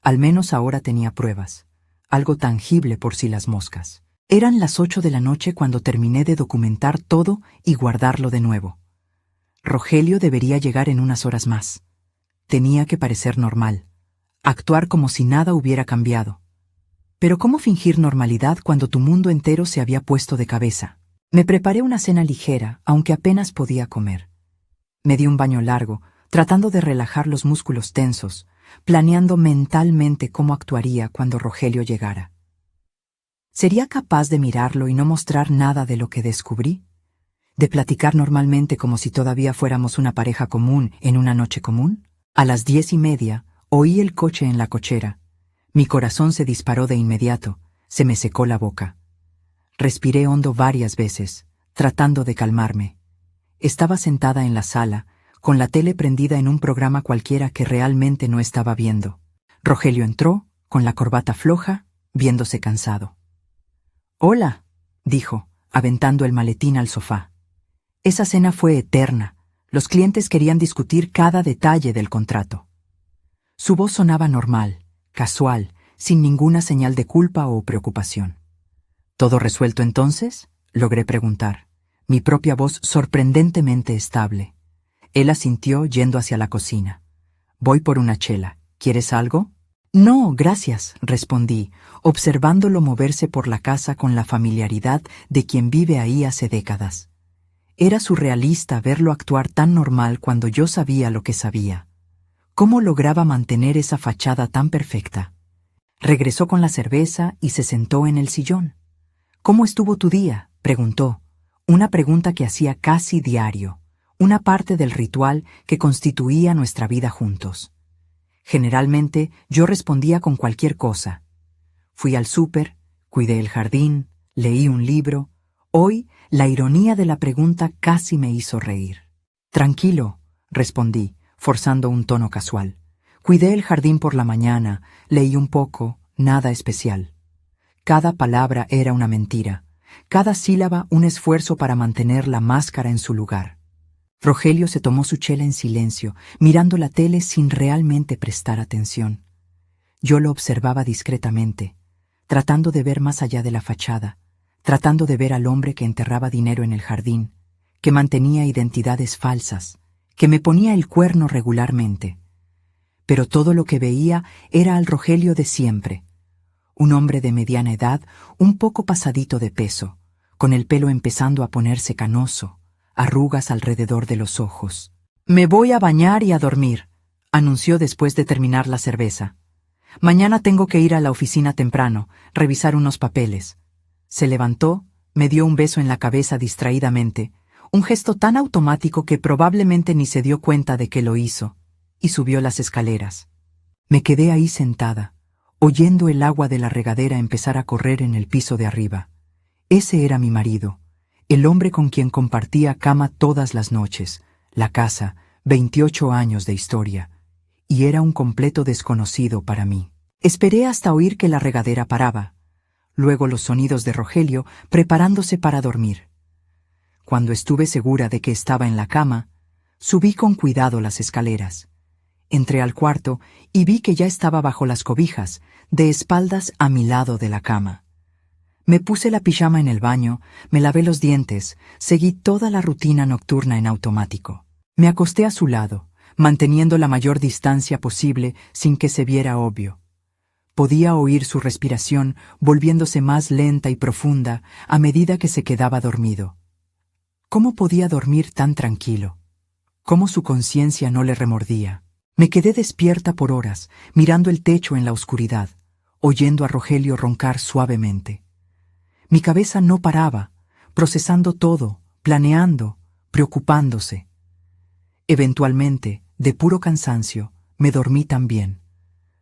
Al menos ahora tenía pruebas, algo tangible por si las moscas. Eran las 8 de la noche cuando terminé de documentar todo y guardarlo de nuevo. Rogelio debería llegar en unas horas más. Tenía que parecer normal, actuar como si nada hubiera cambiado. Pero ¿cómo fingir normalidad cuando tu mundo entero se había puesto de cabeza? Me preparé una cena ligera, aunque apenas podía comer. Me di un baño largo, tratando de relajar los músculos tensos, planeando mentalmente cómo actuaría cuando Rogelio llegara. ¿Sería capaz de mirarlo y no mostrar nada de lo que descubrí? ¿De platicar normalmente como si todavía fuéramos una pareja común en una noche común? A las 10:30 oí el coche en la cochera. Mi corazón se disparó de inmediato, se me secó la boca. Respiré hondo varias veces, tratando de calmarme. Estaba sentada en la sala, con la tele prendida en un programa cualquiera que realmente no estaba viendo. Rogelio entró, con la corbata floja, viéndose cansado. «Hola», dijo, aventando el maletín al sofá. Esa cena fue eterna. Los clientes querían discutir cada detalle del contrato. Su voz sonaba normal, casual, sin ninguna señal de culpa o preocupación. «¿Todo resuelto entonces?», logré preguntar, mi propia voz sorprendentemente estable. Él asintió yendo hacia la cocina. «Voy por una chela. ¿Quieres algo?» «No, gracias», respondí, observándolo moverse por la casa con la familiaridad de quien vive ahí hace décadas. Era surrealista verlo actuar tan normal cuando yo sabía lo que sabía. ¿Cómo lograba mantener esa fachada tan perfecta? Regresó con la cerveza y se sentó en el sillón. «¿Cómo estuvo tu día?», preguntó, una pregunta que hacía casi diario, una parte del ritual que constituía nuestra vida juntos. Generalmente yo respondía con cualquier cosa. Fui al súper, cuidé el jardín, leí un libro. Hoy, la ironía de la pregunta casi me hizo reír. «Tranquilo», respondí, forzando un tono casual. «Cuidé el jardín por la mañana, leí un poco, nada especial». Cada palabra era una mentira, cada sílaba un esfuerzo para mantener la máscara en su lugar. Rogelio se tomó su chela en silencio, mirando la tele sin realmente prestar atención. Yo lo observaba discretamente, tratando de ver más allá de la fachada, tratando de ver al hombre que enterraba dinero en el jardín, que mantenía identidades falsas, que me ponía el cuerno regularmente. Pero todo lo que veía era al Rogelio de siempre. Un hombre de mediana edad, un poco pasadito de peso, con el pelo empezando a ponerse canoso, arrugas alrededor de los ojos. «Me voy a bañar y a dormir», anunció después de terminar la cerveza. «Mañana tengo que ir a la oficina temprano, revisar unos papeles». Se levantó, me dio un beso en la cabeza distraídamente, un gesto tan automático que probablemente ni se dio cuenta de que lo hizo, y subió las escaleras. Me quedé ahí sentada, oyendo el agua de la regadera empezar a correr en el piso de arriba. Ese era mi marido, el hombre con quien compartía cama todas las noches, la casa, 28 años de historia, y era un completo desconocido para mí. Esperé hasta oír que la regadera paraba, luego los sonidos de Rogelio preparándose para dormir. Cuando estuve segura de que estaba en la cama, subí con cuidado las escaleras. Entré al cuarto y vi que ya estaba bajo las cobijas, de espaldas a mi lado de la cama. Me puse la pijama en el baño, me lavé los dientes, seguí toda la rutina nocturna en automático. Me acosté a su lado, manteniendo la mayor distancia posible sin que se viera obvio. Podía oír su respiración volviéndose más lenta y profunda a medida que se quedaba dormido. ¿Cómo podía dormir tan tranquilo? ¿Cómo su conciencia no le remordía? Me quedé despierta por horas, mirando el techo en la oscuridad, oyendo a Rogelio roncar suavemente. Mi cabeza no paraba, procesando todo, planeando, preocupándose. Eventualmente, de puro cansancio, me dormí también.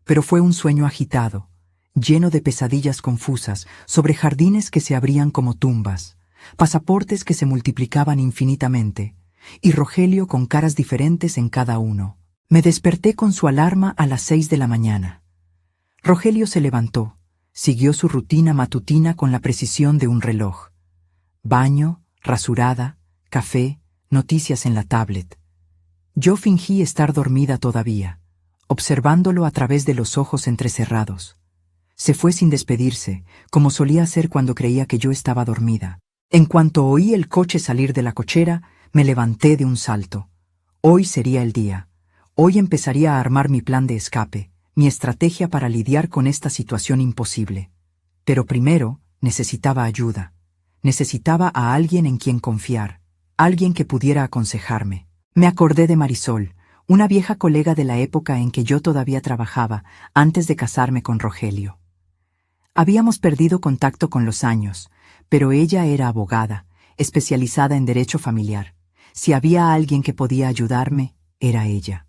Pero fue un sueño agitado, lleno de pesadillas confusas sobre jardines que se abrían como tumbas, pasaportes que se multiplicaban infinitamente, y Rogelio con caras diferentes en cada uno. Me desperté con su alarma a las 6 de la mañana. Rogelio se levantó, siguió su rutina matutina con la precisión de un reloj. Baño, rasurada, café, noticias en la tablet. Yo fingí estar dormida todavía, observándolo a través de los ojos entrecerrados. Se fue sin despedirse, como solía hacer cuando creía que yo estaba dormida. En cuanto oí el coche salir de la cochera, me levanté de un salto. Hoy sería el día. Hoy empezaría a armar mi plan de escape, mi estrategia para lidiar con esta situación imposible. Pero primero necesitaba ayuda. Necesitaba a alguien en quien confiar, alguien que pudiera aconsejarme. Me acordé de Marisol, una vieja colega de la época en que yo todavía trabajaba, antes de casarme con Rogelio. Habíamos perdido contacto con los años, pero ella era abogada, especializada en derecho familiar. Si había alguien que podía ayudarme, era ella.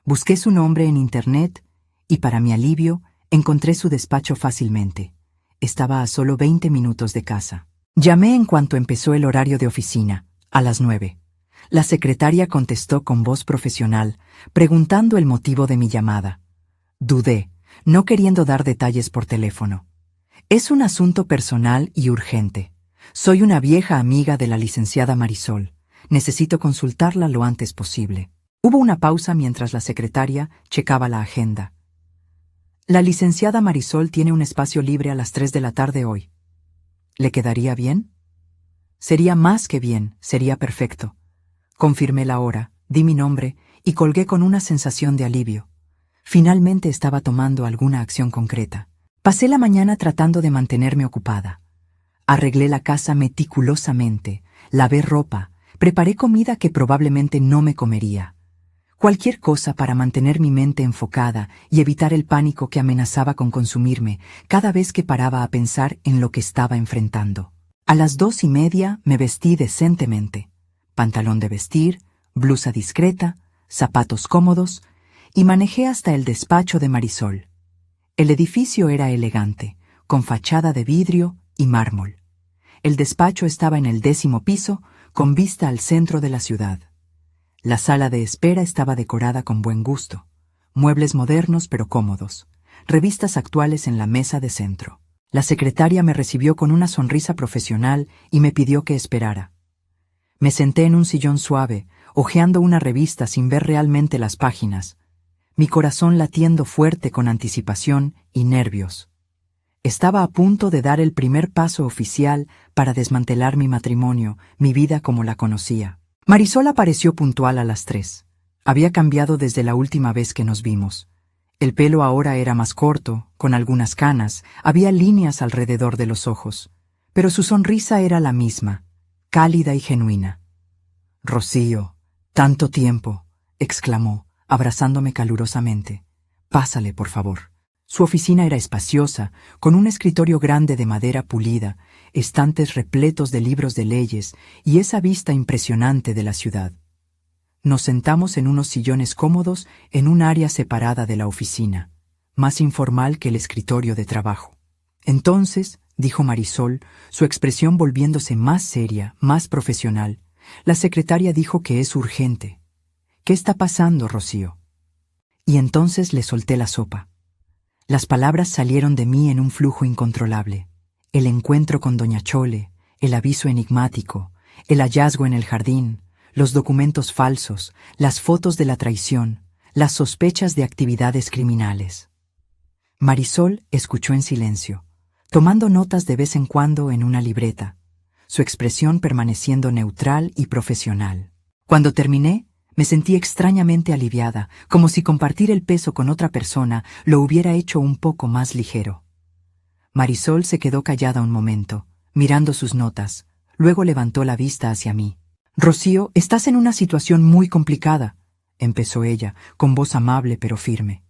Busqué su nombre en internet y, para mi alivio, encontré su despacho fácilmente. Estaba a solo 20 minutos de casa. Llamé en cuanto empezó el horario de oficina, a las 9. La secretaria contestó con voz profesional, preguntando el motivo de mi llamada. Dudé, no queriendo dar detalles por teléfono. Es un asunto personal y urgente. Soy una vieja amiga de la licenciada Marisol. Necesito consultarla lo antes posible. Hubo una pausa mientras la secretaria checaba la agenda. La licenciada Marisol tiene un espacio libre a las 3 de la tarde hoy. ¿Le quedaría bien? Sería más que bien, sería perfecto. Confirmé la hora, di mi nombre y colgué con una sensación de alivio. Finalmente estaba tomando alguna acción concreta. Pasé la mañana tratando de mantenerme ocupada. Arreglé la casa meticulosamente, lavé ropa, preparé comida que probablemente no me comería. Cualquier cosa para mantener mi mente enfocada y evitar el pánico que amenazaba con consumirme cada vez que paraba a pensar en lo que estaba enfrentando. A las 2:30 me vestí decentemente. Pantalón de vestir, blusa discreta, zapatos cómodos, y manejé hasta el despacho de Marisol. El edificio era elegante, con fachada de vidrio y mármol. El despacho estaba en el 10º piso, con vista al centro de la ciudad. La sala de espera estaba decorada con buen gusto, muebles modernos pero cómodos, revistas actuales en la mesa de centro. La secretaria me recibió con una sonrisa profesional y me pidió que esperara. Me senté en un sillón suave, hojeando una revista sin ver realmente las páginas, mi corazón latiendo fuerte con anticipación y nervios. Estaba a punto de dar el primer paso oficial para desmantelar mi matrimonio, mi vida como la conocía. Marisol apareció puntual a las 3. Había cambiado desde la última vez que nos vimos. El pelo ahora era más corto, con algunas canas, había líneas alrededor de los ojos, pero su sonrisa era la misma, cálida y genuina. «Rocío, tanto tiempo», exclamó, abrazándome calurosamente. «Pásale, por favor». Su oficina era espaciosa, con un escritorio grande de madera pulida, estantes repletos de libros de leyes y esa vista impresionante de la ciudad. Nos sentamos en unos sillones cómodos en un área separada de la oficina, más informal que el escritorio de trabajo. Entonces, dijo Marisol, su expresión volviéndose más seria, más profesional, la secretaria dijo que es urgente. «¿Qué está pasando, Rocío?» Y entonces le solté la sopa. Las palabras salieron de mí en un flujo incontrolable. El encuentro con doña Chole, el aviso enigmático, el hallazgo en el jardín, los documentos falsos, las fotos de la traición, las sospechas de actividades criminales. Marisol escuchó en silencio, tomando notas de vez en cuando en una libreta, su expresión permaneciendo neutral y profesional. Cuando terminé, me sentí extrañamente aliviada, como si compartir el peso con otra persona lo hubiera hecho un poco más ligero. Marisol se quedó callada un momento, mirando sus notas, luego levantó la vista hacia mí. «Rocío, estás en una situación muy complicada», empezó ella, con voz amable pero firme.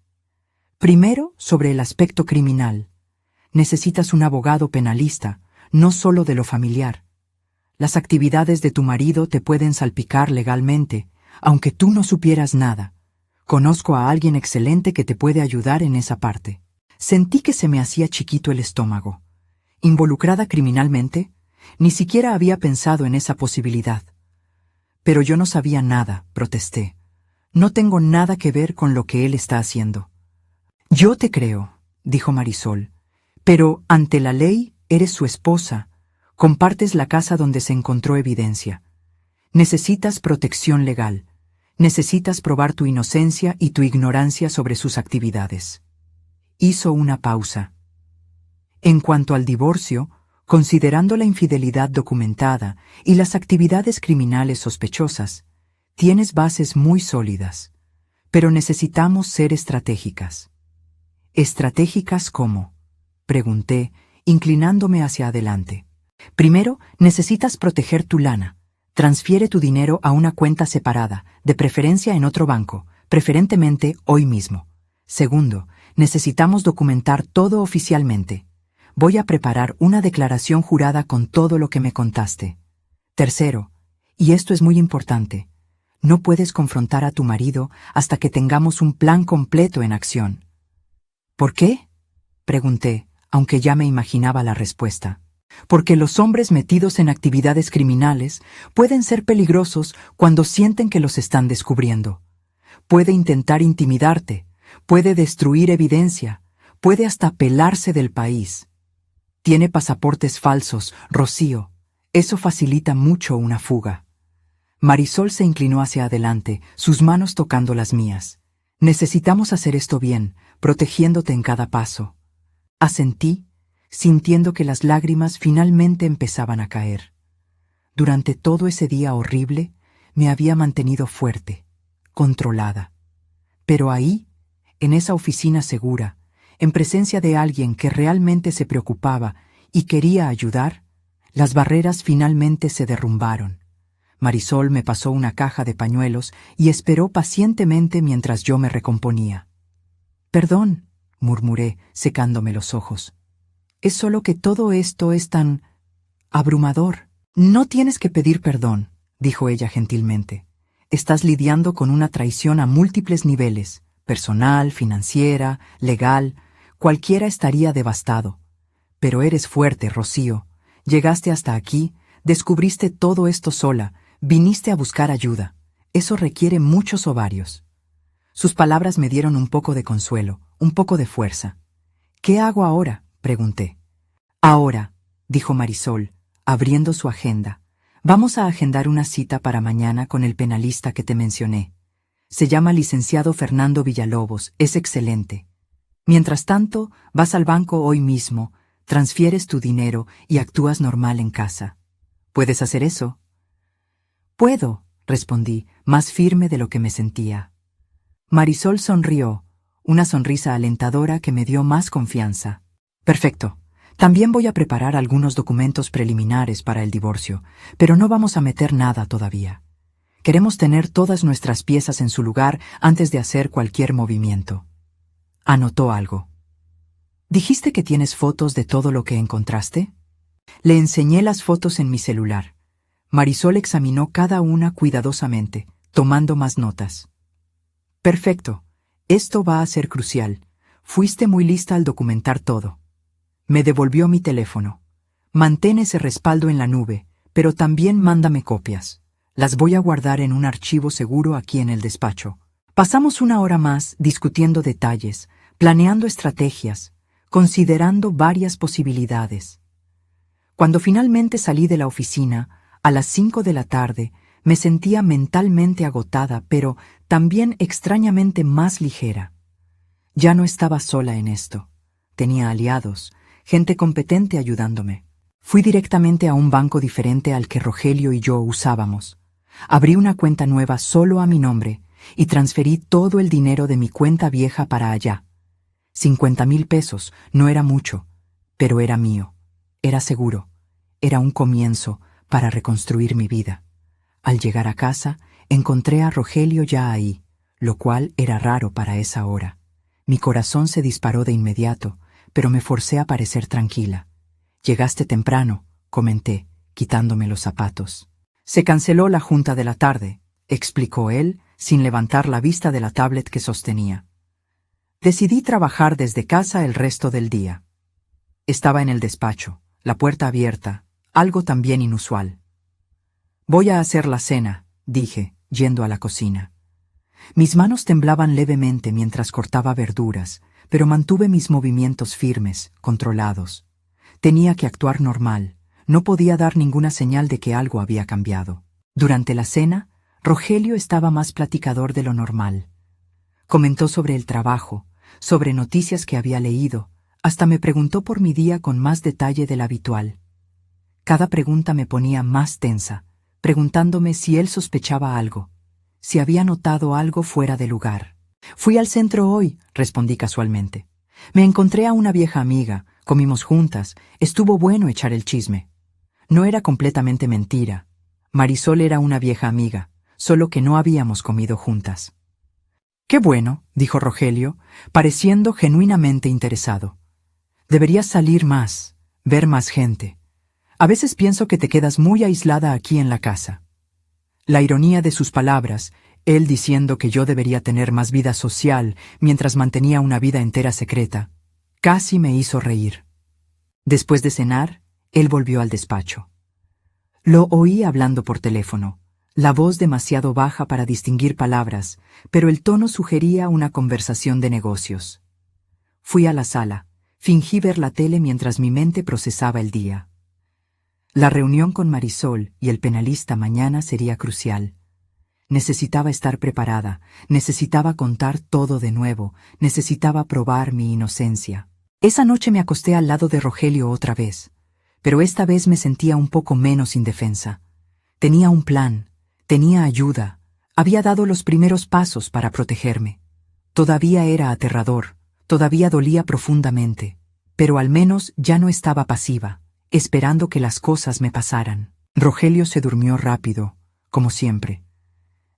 «Primero, sobre el aspecto criminal. Necesitas un abogado penalista, no solo de lo familiar. Las actividades de tu marido te pueden salpicar legalmente, aunque tú no supieras nada. Conozco a alguien excelente que te puede ayudar en esa parte». Sentí que se me hacía chiquito el estómago. ¿Involucrada criminalmente? Ni siquiera había pensado en esa posibilidad. «Pero yo no sabía nada», protesté. «No tengo nada que ver con lo que él está haciendo». «Yo te creo», dijo Marisol, «pero ante la ley eres su esposa. Compartes la casa donde se encontró evidencia. Necesitas protección legal. Necesitas probar tu inocencia y tu ignorancia sobre sus actividades. Hizo una pausa. En cuanto al divorcio, considerando la infidelidad documentada y las actividades criminales sospechosas, tienes bases muy sólidas. Pero necesitamos ser estratégicas. ¿Estratégicas cómo? Pregunté, inclinándome hacia adelante. Primero, necesitas proteger tu lana. Transfiere tu dinero a una cuenta separada, de preferencia en otro banco, preferentemente hoy mismo. Segundo, necesitamos documentar todo oficialmente. Voy a preparar una declaración jurada con todo lo que me contaste. Tercero, y esto es muy importante, no puedes confrontar a tu marido hasta que tengamos un plan completo en acción. ¿Por qué? Pregunté, aunque ya me imaginaba la respuesta. Porque los hombres metidos en actividades criminales pueden ser peligrosos cuando sienten que los están descubriendo. Puede intentar intimidarte, puede destruir evidencia, puede hasta pelarse del país. Tiene pasaportes falsos, Rocío. Eso facilita mucho una fuga. Marisol se inclinó hacia adelante, sus manos tocando las mías. Necesitamos hacer esto bien, protegiéndote en cada paso. Asentí, sintiendo que las lágrimas finalmente empezaban a caer. Durante todo ese día horrible, me había mantenido fuerte, controlada. Pero ahí, en esa oficina segura, en presencia de alguien que realmente se preocupaba y quería ayudar, las barreras finalmente se derrumbaron. Marisol me pasó una caja de pañuelos y esperó pacientemente mientras yo me recomponía. «Perdón», murmuré, secándome los ojos. «Es solo que todo esto es tan abrumador». «No tienes que pedir perdón», dijo ella gentilmente. «Estás lidiando con una traición a múltiples niveles, personal, financiera, legal. Cualquiera estaría devastado. Pero eres fuerte, Rocío. Llegaste hasta aquí, descubriste todo esto sola, viniste a buscar ayuda. Eso requiere muchos ovarios». Sus palabras me dieron un poco de consuelo, un poco de fuerza. «¿Qué hago ahora?», pregunté. «Ahora», dijo Marisol, abriendo su agenda. «Vamos a agendar una cita para mañana con el penalista que te mencioné. Se llama licenciado Fernando Villalobos, es excelente. Mientras tanto, vas al banco hoy mismo, transfieres tu dinero y actúas normal en casa. ¿Puedes hacer eso?». «Puedo», respondí, más firme de lo que me sentía. Marisol sonrió, una sonrisa alentadora que me dio más confianza. «Perfecto. También voy a preparar algunos documentos preliminares para el divorcio, pero no vamos a meter nada todavía. Queremos tener todas nuestras piezas en su lugar antes de hacer cualquier movimiento». Anotó algo. «¿Dijiste que tienes fotos de todo lo que encontraste?». Le enseñé las fotos en mi celular. Marisol examinó cada una cuidadosamente, tomando más notas. «Perfecto. Esto va a ser crucial. Fuiste muy lista al documentar todo». Me devolvió mi teléfono. «Mantén ese respaldo en la nube, pero también mándame copias. Las voy a guardar en un archivo seguro aquí en el despacho». Pasamos una hora más discutiendo detalles, planeando estrategias, considerando varias posibilidades. Cuando finalmente salí de la oficina, a las 5 de la tarde, me sentía mentalmente agotada, pero también extrañamente más ligera. Ya no estaba sola en esto. Tenía aliados, gente competente ayudándome. Fui directamente a un banco diferente al que Rogelio y yo usábamos. Abrí una cuenta nueva solo a mi nombre y transferí todo el dinero de mi cuenta vieja para allá. 50,000 pesos no era mucho, pero era mío, era seguro, era un comienzo para reconstruir mi vida. Al llegar a casa, encontré a Rogelio ya ahí, lo cual era raro para esa hora. Mi corazón se disparó de inmediato, pero me forcé a parecer tranquila. «Llegaste temprano», comenté, quitándome los zapatos. «Se canceló la junta de la tarde», explicó él, sin levantar la vista de la tablet que sostenía. Decidí trabajar desde casa el resto del día. Estaba en el despacho, la puerta abierta, algo también inusual. «Voy a hacer la cena», dije, yendo a la cocina. Mis manos temblaban levemente mientras cortaba verduras, pero mantuve mis movimientos firmes, controlados. Tenía que actuar normal, no podía dar ninguna señal de que algo había cambiado. Durante la cena, Rogelio estaba más platicador de lo normal. Comentó sobre el trabajo, sobre noticias que había leído, hasta me preguntó por mi día con más detalle del habitual. Cada pregunta me ponía más tensa, preguntándome si él sospechaba algo, si había notado algo fuera de lugar. Fui al centro hoy, respondí casualmente. Me encontré a una vieja amiga, comimos juntas, estuvo bueno echar el chisme. No era completamente mentira. Marisol era una vieja amiga, solo que no habíamos comido juntas. «Qué bueno», dijo Rogelio, pareciendo genuinamente interesado. «Deberías salir más, ver más gente. A veces pienso que te quedas muy aislada aquí en la casa». La ironía de sus palabras, él diciendo que yo debería tener más vida social mientras mantenía una vida entera secreta, casi me hizo reír. Después de cenar, él volvió al despacho. Lo oí hablando por teléfono, la voz demasiado baja para distinguir palabras, pero el tono sugería una conversación de negocios. Fui a la sala, fingí ver la tele mientras mi mente procesaba el día. La reunión con Marisol y el penalista mañana sería crucial. Necesitaba estar preparada, necesitaba contar todo de nuevo, necesitaba probar mi inocencia. Esa noche me acosté al lado de Rogelio otra vez, pero esta vez me sentía un poco menos indefensa. Tenía un plan, tenía ayuda, había dado los primeros pasos para protegerme. Todavía era aterrador, todavía dolía profundamente, pero al menos ya no estaba pasiva, esperando que las cosas me pasaran. Rogelio se durmió rápido, como siempre.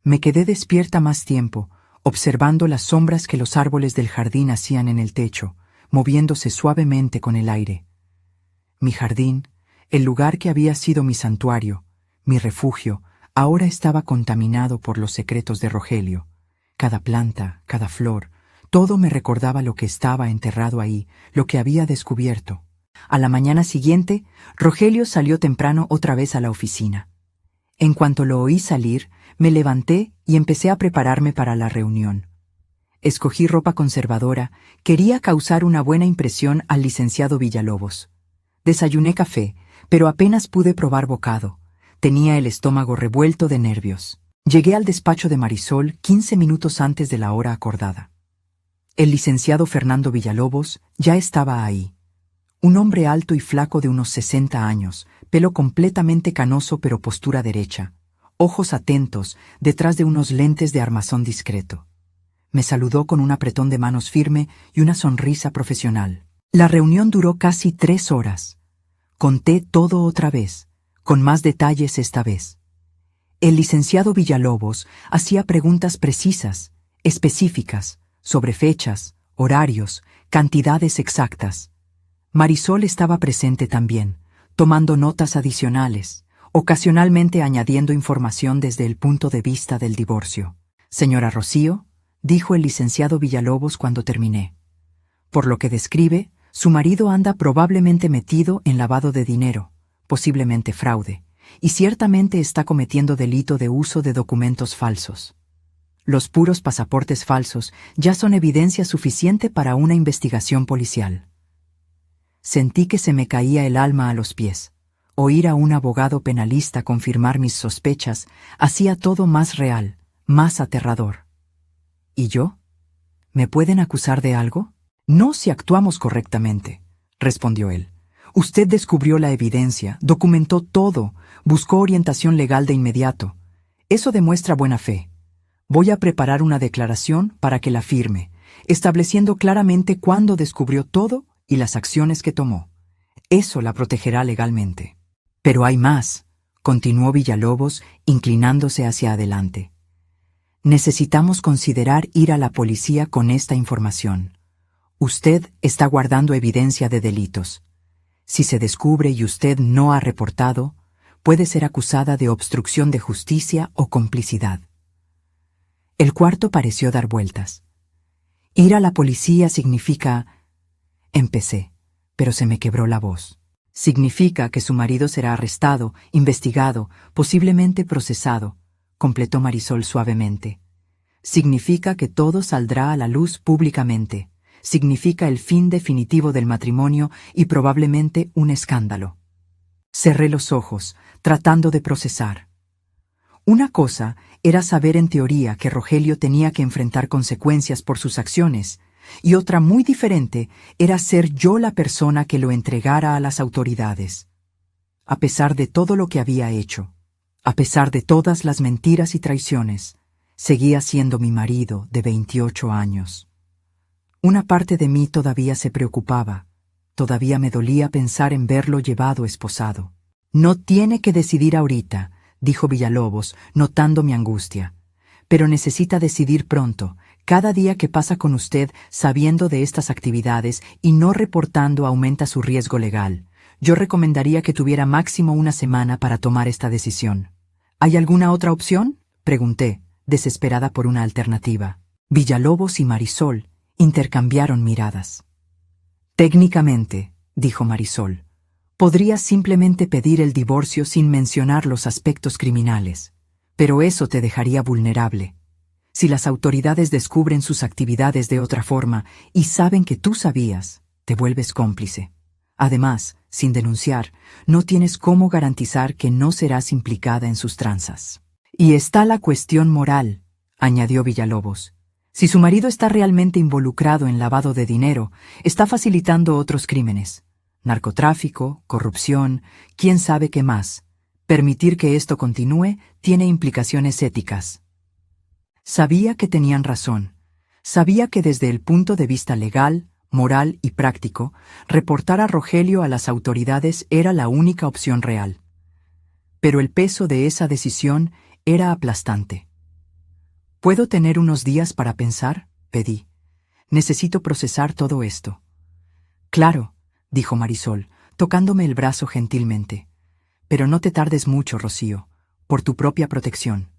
Me quedé despierta más tiempo, observando las sombras que los árboles del jardín hacían en el techo, moviéndose suavemente con el aire. Mi jardín, el lugar que había sido mi santuario, mi refugio, ahora estaba contaminado por los secretos de Rogelio. Cada planta, cada flor, todo me recordaba lo que estaba enterrado ahí, lo que había descubierto. A la mañana siguiente, Rogelio salió temprano otra vez a la oficina. En cuanto lo oí salir, me levanté y empecé a prepararme para la reunión. Escogí ropa conservadora, quería causar una buena impresión al licenciado Villalobos. Desayuné café, pero apenas pude probar bocado. Tenía el estómago revuelto de nervios. Llegué al despacho de Marisol 15 minutos antes de la hora acordada. El licenciado Fernando Villalobos ya estaba ahí. Un hombre alto y flaco de unos 60 años, pelo completamente canoso pero postura derecha, ojos atentos detrás de unos lentes de armazón discreto. Me saludó con un apretón de manos firme y una sonrisa profesional. La reunión duró casi 3 horas. Conté todo otra vez, con más detalles esta vez. El licenciado Villalobos hacía preguntas precisas, específicas, sobre fechas, horarios, cantidades exactas. Marisol estaba presente también, tomando notas adicionales, ocasionalmente añadiendo información desde el punto de vista del divorcio. «Señora Rocío», dijo el licenciado Villalobos cuando terminé. «Por lo que describe, su marido anda probablemente metido en lavado de dinero, posiblemente fraude, y ciertamente está cometiendo delito de uso de documentos falsos. Los puros pasaportes falsos ya son evidencia suficiente para una investigación policial». Sentí que se me caía el alma a los pies. Oír a un abogado penalista confirmar mis sospechas hacía todo más real, más aterrador. ¿Y yo? ¿Me pueden acusar de algo? «No si actuamos correctamente», respondió él. «Usted descubrió la evidencia, documentó todo, buscó orientación legal de inmediato. Eso demuestra buena fe. Voy a preparar una declaración para que la firme, estableciendo claramente cuándo descubrió todo y las acciones que tomó. Eso la protegerá legalmente». «Pero hay más», continuó Villalobos, inclinándose hacia adelante. «Necesitamos considerar ir a la policía con esta información. Usted está guardando evidencia de delitos. Si se descubre y usted no ha reportado, puede ser acusada de obstrucción de justicia o complicidad». El cuarto pareció dar vueltas. «Ir a la policía significa…» Empecé, pero se me quebró la voz. «Significa que su marido será arrestado, investigado, posiblemente procesado», completó Marisol suavemente. «Significa que todo saldrá a la luz públicamente. Significa el fin definitivo del matrimonio y probablemente un escándalo». Cerré los ojos, tratando de procesar. Una cosa era saber en teoría que Rogelio tenía que enfrentar consecuencias por sus acciones, y otra muy diferente era ser yo la persona que lo entregara a las autoridades. A pesar de todo lo que había hecho, a pesar de todas las mentiras y traiciones, seguía siendo mi marido de 28 años. Una parte de mí todavía se preocupaba, todavía me dolía pensar en verlo llevado esposado. No tiene que decidir ahorita, dijo Villalobos, notando mi angustia. Pero necesita decidir pronto. Cada día que pasa con usted sabiendo de estas actividades y no reportando aumenta su riesgo legal. Yo recomendaría que tuviera máximo una semana para tomar esta decisión. ¿Hay alguna otra opción?, pregunté, desesperada por una alternativa. Villalobos y Marisol intercambiaron miradas. Técnicamente, dijo Marisol, podría simplemente pedir el divorcio sin mencionar los aspectos criminales, pero eso te dejaría vulnerable. Si las autoridades descubren sus actividades de otra forma y saben que tú sabías, te vuelves cómplice. Además, sin denunciar, no tienes cómo garantizar que no serás implicada en sus tranzas. Y está la cuestión moral, añadió Villalobos. Si su marido está realmente involucrado en lavado de dinero, está facilitando otros crímenes. Narcotráfico, corrupción, quién sabe qué más. Permitir que esto continúe tiene implicaciones éticas. Sabía que tenían razón. Sabía que desde el punto de vista legal, moral y práctico, reportar a Rogelio a las autoridades era la única opción real. Pero el peso de esa decisión era aplastante. ¿Puedo tener unos días para pensar?, pedí. Necesito procesar todo esto. Claro, dijo Marisol, tocándome el brazo gentilmente. Pero no te tardes mucho, Rocío, por tu propia protección.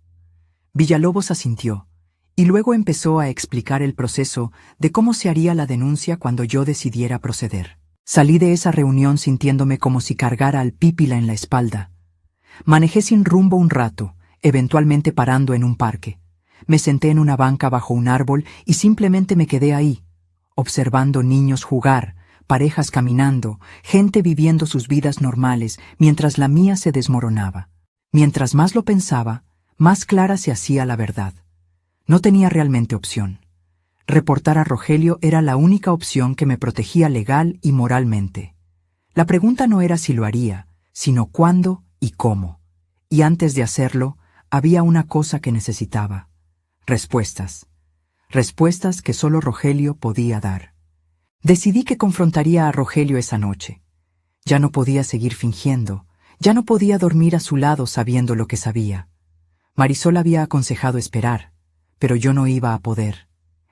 Villalobos asintió, y luego empezó a explicar el proceso de cómo se haría la denuncia cuando yo decidiera proceder. Salí de esa reunión sintiéndome como si cargara al pípila en la espalda. Manejé sin rumbo un rato, eventualmente parando en un parque. Me senté en una banca bajo un árbol y simplemente me quedé ahí, observando niños jugar, parejas caminando, gente viviendo sus vidas normales mientras la mía se desmoronaba. Mientras más lo pensaba, más clara se hacía la verdad. No tenía realmente opción. Reportar a Rogelio era la única opción que me protegía legal y moralmente. La pregunta no era si lo haría, sino cuándo y cómo. Y antes de hacerlo, había una cosa que necesitaba. Respuestas. Respuestas que solo Rogelio podía dar. Decidí que confrontaría a Rogelio esa noche. Ya no podía seguir fingiendo, ya no podía dormir a su lado sabiendo lo que sabía. Marisol había aconsejado esperar, pero yo no iba a poder.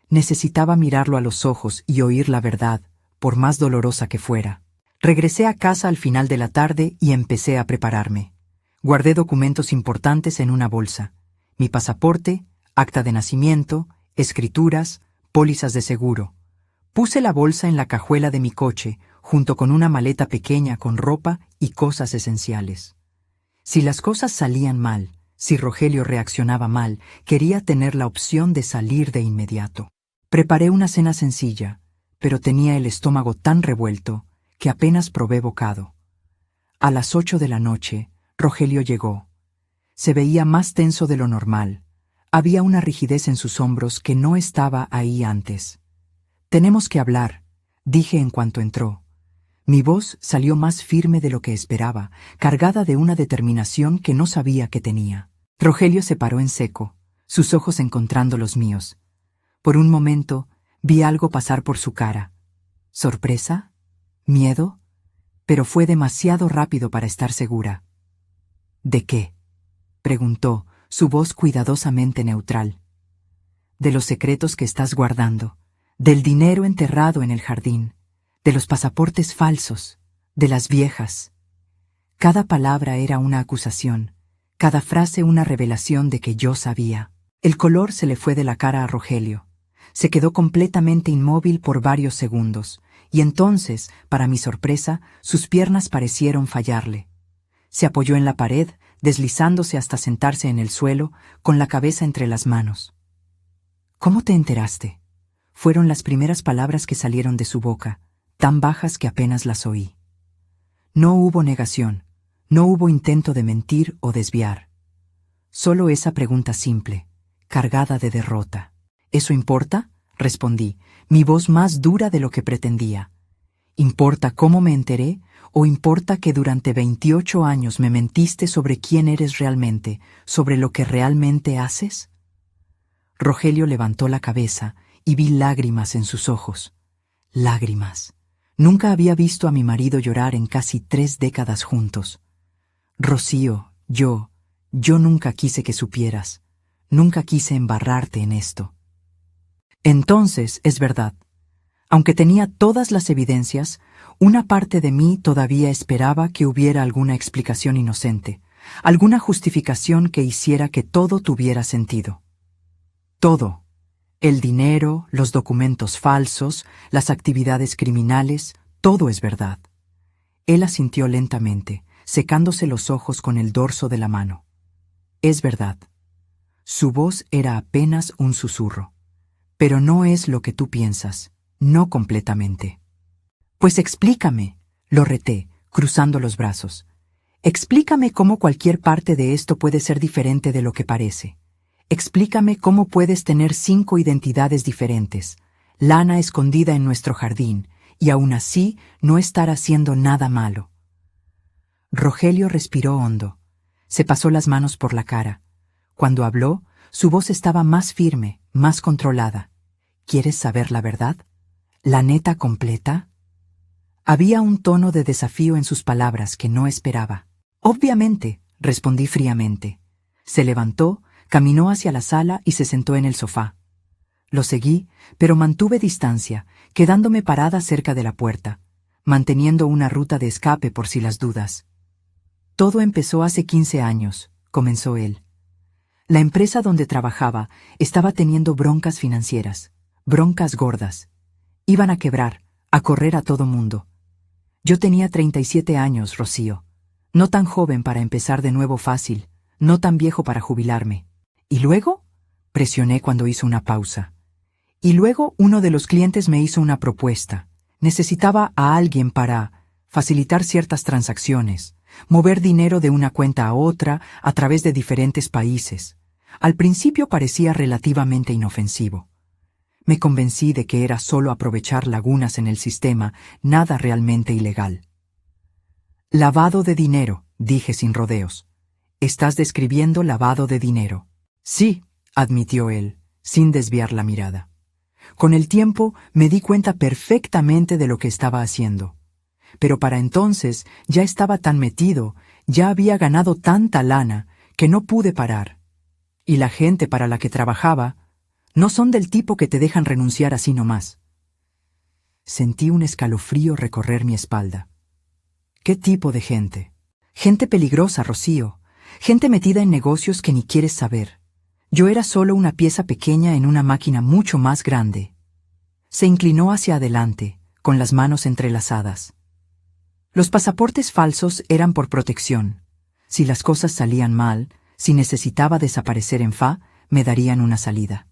Necesitaba mirarlo a los ojos y oír la verdad, por más dolorosa que fuera. Regresé a casa al final de la tarde y empecé a prepararme. Guardé documentos importantes en una bolsa. Mi pasaporte, acta de nacimiento, escrituras, pólizas de seguro. Puse la bolsa en la cajuela de mi coche, junto con una maleta pequeña con ropa y cosas esenciales. Si las cosas salían mal, si Rogelio reaccionaba mal, quería tener la opción de salir de inmediato. Preparé una cena sencilla, pero tenía el estómago tan revuelto que apenas probé bocado. A las 8 de la noche, Rogelio llegó. Se veía más tenso de lo normal. Había una rigidez en sus hombros que no estaba ahí antes. «Tenemos que hablar», dije en cuanto entró. Mi voz salió más firme de lo que esperaba, cargada de una determinación que no sabía que tenía. Rogelio se paró en seco, sus ojos encontrando los míos. Por un momento vi algo pasar por su cara. ¿Sorpresa? ¿Miedo? Pero fue demasiado rápido para estar segura. ¿De qué?, preguntó, su voz cuidadosamente neutral. De los secretos que estás guardando, del dinero enterrado en el jardín, de los pasaportes falsos, de las viejas. Cada palabra era una acusación, cada frase una revelación de que yo sabía. El color se le fue de la cara a Rogelio. Se quedó completamente inmóvil por varios segundos, y entonces, para mi sorpresa, sus piernas parecieron fallarle. Se apoyó en la pared, deslizándose hasta sentarse en el suelo, con la cabeza entre las manos. «¿Cómo te enteraste?», fueron las primeras palabras que salieron de su boca, tan bajas que apenas las oí. No hubo negación, no hubo intento de mentir o desviar. Solo esa pregunta simple, cargada de derrota. ¿Eso importa? Respondí, mi voz más dura de lo que pretendía. ¿Importa cómo me enteré o importa que durante 28 años me mentiste sobre quién eres realmente, sobre lo que realmente haces? Rogelio levantó la cabeza y vi lágrimas en sus ojos. Lágrimas. Nunca había visto a mi marido llorar en casi 3 décadas juntos. Rocío, yo nunca quise que supieras. Nunca quise embarrarte en esto. Entonces, es verdad. Aunque tenía todas las evidencias, una parte de mí todavía esperaba que hubiera alguna explicación inocente, alguna justificación que hiciera que todo tuviera sentido. Todo. El dinero, los documentos falsos, las actividades criminales, todo es verdad. Él asintió lentamente, secándose los ojos con el dorso de la mano. Es verdad. Su voz era apenas un susurro. Pero no es lo que tú piensas, no completamente. Pues explícame, lo reté, cruzando los brazos. Explícame cómo cualquier parte de esto puede ser diferente de lo que parece. Explícame cómo puedes tener 5 identidades diferentes, lana escondida en nuestro jardín, y aún así no estar haciendo nada malo. Rogelio respiró hondo. Se pasó las manos por la cara. Cuando habló, su voz estaba más firme, más controlada. ¿Quieres saber la verdad? ¿La neta completa? Había un tono de desafío en sus palabras que no esperaba. Obviamente, respondí fríamente. Se levantó, caminó hacia la sala y se sentó en el sofá. Lo seguí, pero mantuve distancia, quedándome parada cerca de la puerta, manteniendo una ruta de escape por si las dudas. Todo empezó hace 15 años, comenzó él. La empresa donde trabajaba estaba teniendo broncas financieras, broncas gordas. Iban a quebrar, a correr a todo mundo. Yo tenía 37 años, Rocío. No tan joven para empezar de nuevo fácil, no tan viejo para jubilarme. ¿Y luego? Presioné cuando hizo una pausa. Y luego uno de los clientes me hizo una propuesta. Necesitaba a alguien para facilitar ciertas transacciones, mover dinero de una cuenta a otra a través de diferentes países. Al principio parecía relativamente inofensivo. Me convencí de que era solo aprovechar lagunas en el sistema, nada realmente ilegal. Lavado de dinero, dije sin rodeos. Estás describiendo lavado de dinero. Sí, admitió él, sin desviar la mirada. Con el tiempo me di cuenta perfectamente de lo que estaba haciendo. Pero para entonces ya estaba tan metido, ya había ganado tanta lana, que no pude parar. Y la gente para la que trabajaba no son del tipo que te dejan renunciar así nomás. Sentí un escalofrío recorrer mi espalda. ¿Qué tipo de gente? Gente peligrosa, Rocío. Gente metida en negocios que ni quieres saber. Yo era solo una pieza pequeña en una máquina mucho más grande. Se inclinó hacia adelante, con las manos entrelazadas. Los pasaportes falsos eran por protección. Si las cosas salían mal, si necesitaba desaparecer en Fa, me darían una salida.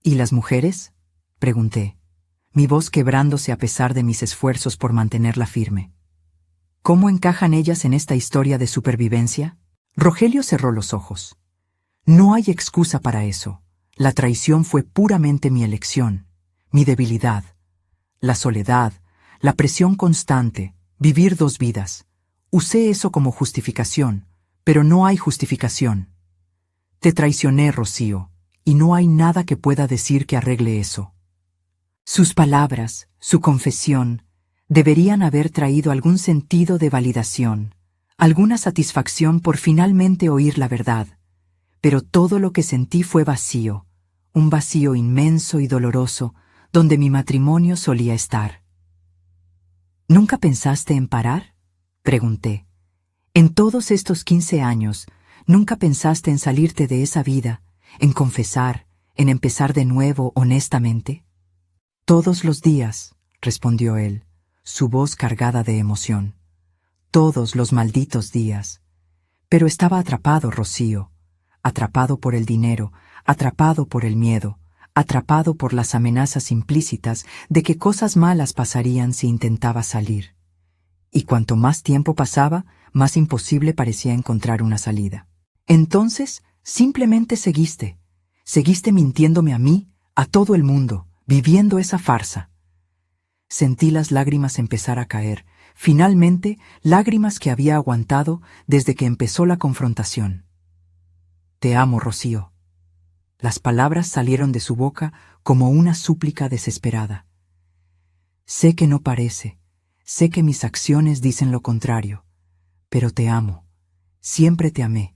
¿Y las mujeres? Pregunté, mi voz quebrándose a pesar de mis esfuerzos por mantenerla firme. ¿Cómo encajan ellas en esta historia de supervivencia? Rogelio cerró los ojos. No hay excusa para eso. La traición fue puramente mi elección, mi debilidad. La soledad, la presión constante, vivir 2 vidas. Usé eso como justificación, pero no hay justificación. Te traicioné, Rocío, y no hay nada que pueda decir que arregle eso. Sus palabras, su confesión, deberían haber traído algún sentido de validación, alguna satisfacción por finalmente oír la verdad. Pero todo lo que sentí fue vacío, un vacío inmenso y doloroso, donde mi matrimonio solía estar. ¿Nunca pensaste en parar? Pregunté. En todos estos 15 años, ¿nunca pensaste en salirte de esa vida, en confesar, en empezar de nuevo honestamente? Todos los días, respondió él, su voz cargada de emoción. Todos los malditos días. Pero estaba atrapado, Rocío. Atrapado por el dinero, atrapado por el miedo, atrapado por las amenazas implícitas de que cosas malas pasarían si intentaba salir. Y cuanto más tiempo pasaba, más imposible parecía encontrar una salida. Entonces, simplemente seguiste. Seguiste mintiéndome a mí, a todo el mundo, viviendo esa farsa. Sentí las lágrimas empezar a caer, finalmente lágrimas que había aguantado desde que empezó la confrontación. Te amo, Rocío. Las palabras salieron de su boca como una súplica desesperada. Sé que no parece, sé que mis acciones dicen lo contrario, pero te amo. Siempre te amé.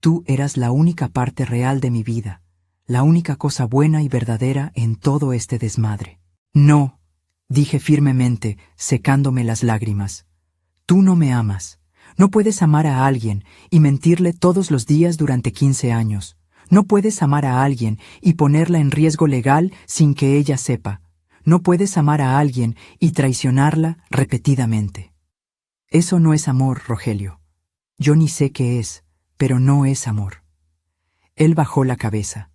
Tú eras la única parte real de mi vida, la única cosa buena y verdadera en todo este desmadre. No, dije firmemente, secándome las lágrimas. Tú no me amas. No puedes amar a alguien y mentirle todos los días durante 15 años. No puedes amar a alguien y ponerla en riesgo legal sin que ella sepa. No puedes amar a alguien y traicionarla repetidamente. Eso no es amor, Rogelio. Yo ni sé qué es, pero no es amor. Él bajó la cabeza,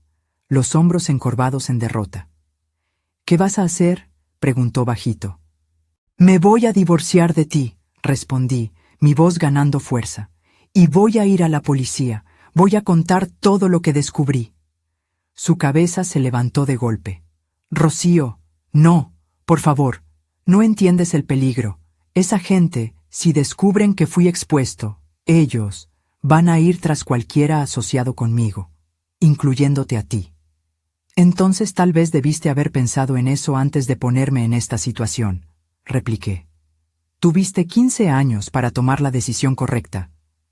los hombros encorvados en derrota. ¿Qué vas a hacer?, preguntó bajito. Me voy a divorciar de ti, respondí, mi voz ganando fuerza. Y voy a ir a la policía, voy a contar todo lo que descubrí. Su cabeza se levantó de golpe. Rocío, no, por favor, no entiendes el peligro. Esa gente, si descubren que fui expuesto, ellos van a ir tras cualquiera asociado conmigo, incluyéndote a ti. Entonces tal vez debiste haber pensado en eso antes de ponerme en esta situación, repliqué. Tuviste 15 años para tomar la decisión correcta.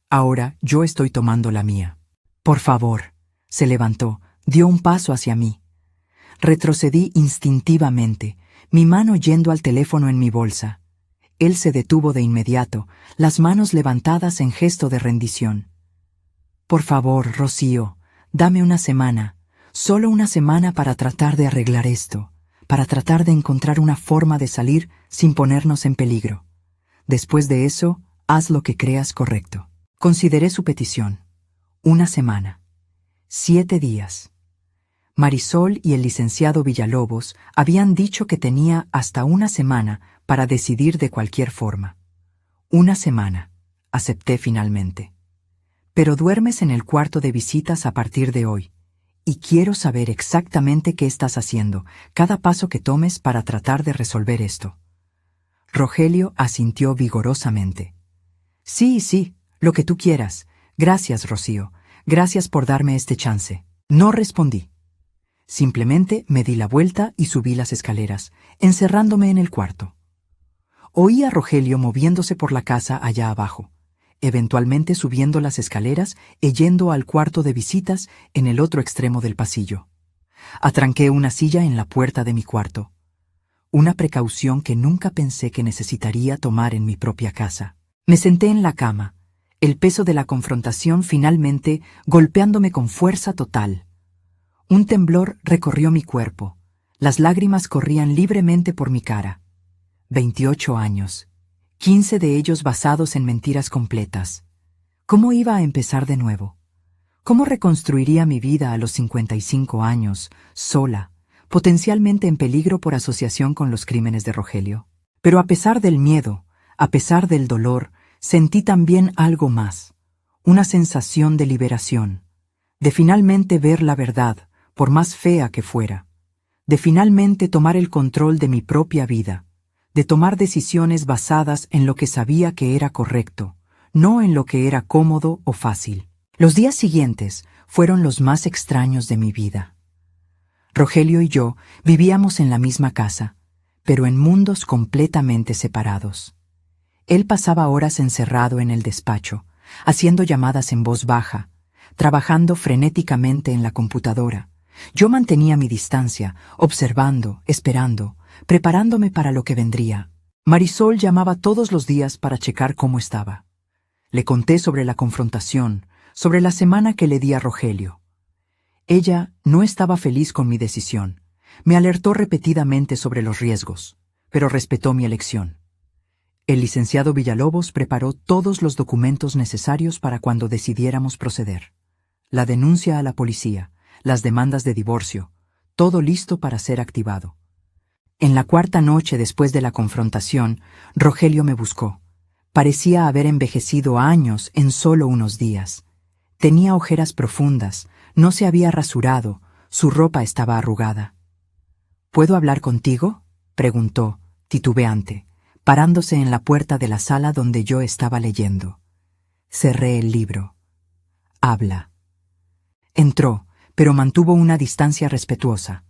Ahora yo estoy tomando la mía. Por favor, se levantó, dio un paso hacia mí. Retrocedí instintivamente, mi mano yendo al teléfono en mi bolsa. Él se detuvo de inmediato, las manos levantadas en gesto de rendición. Por favor, Rocío, dame una semana, solo una semana para tratar de arreglar esto, para tratar de encontrar una forma de salir sin ponernos en peligro. Después de eso, haz lo que creas correcto. Consideré su petición. Una semana. 7 días. Marisol y el licenciado Villalobos habían dicho que tenía hasta una semana para decidir de cualquier forma. Una semana, acepté finalmente. Pero duermes en el cuarto de visitas a partir de hoy, y quiero saber exactamente qué estás haciendo, cada paso que tomes para tratar de resolver esto. Rogelio asintió vigorosamente. Sí, lo que tú quieras. Gracias, Rocío. Gracias por darme este chance. No respondí. Simplemente me di la vuelta y subí las escaleras, encerrándome en el cuarto. Oí a Rogelio moviéndose por la casa allá abajo, eventualmente subiendo las escaleras y yendo al cuarto de visitas en el otro extremo del pasillo. Atranqué una silla en la puerta de mi cuarto. Una precaución que nunca pensé que necesitaría tomar en mi propia casa. Me senté en la cama, el peso de la confrontación finalmente golpeándome con fuerza total. Un temblor recorrió mi cuerpo, las lágrimas corrían libremente por mi cara. 28 años, 15 de ellos basados en mentiras completas. ¿Cómo iba a empezar de nuevo? ¿Cómo reconstruiría mi vida a los 55 años, sola, potencialmente en peligro por asociación con los crímenes de Rogelio? Pero a pesar del miedo, a pesar del dolor, sentí también algo más, una sensación de liberación, de finalmente ver la verdad, por más fea que fuera, de finalmente tomar el control de mi propia vida, de tomar decisiones basadas en lo que sabía que era correcto, no en lo que era cómodo o fácil. Los días siguientes fueron los más extraños de mi vida. Rogelio y yo vivíamos en la misma casa, pero en mundos completamente separados. Él pasaba horas encerrado en el despacho, haciendo llamadas en voz baja, trabajando frenéticamente en la computadora. Yo mantenía mi distancia, observando, esperando, preparándome para lo que vendría. Marisol llamaba todos los días para checar cómo estaba. Le conté sobre la confrontación, sobre la semana que le di a Rogelio. Ella no estaba feliz con mi decisión. Me alertó repetidamente sobre los riesgos, pero respetó mi elección. El licenciado Villalobos preparó todos los documentos necesarios para cuando decidiéramos proceder. La denuncia a la policía, las demandas de divorcio, todo listo para ser activado. En la cuarta noche después de la confrontación, Rogelio me buscó. Parecía haber envejecido años en solo unos días. Tenía ojeras profundas, no se había rasurado, su ropa estaba arrugada. ¿Puedo hablar contigo?, preguntó, titubeante, parándose en la puerta de la sala donde yo estaba leyendo. Cerré el libro. Habla. Entró, pero mantuvo una distancia respetuosa.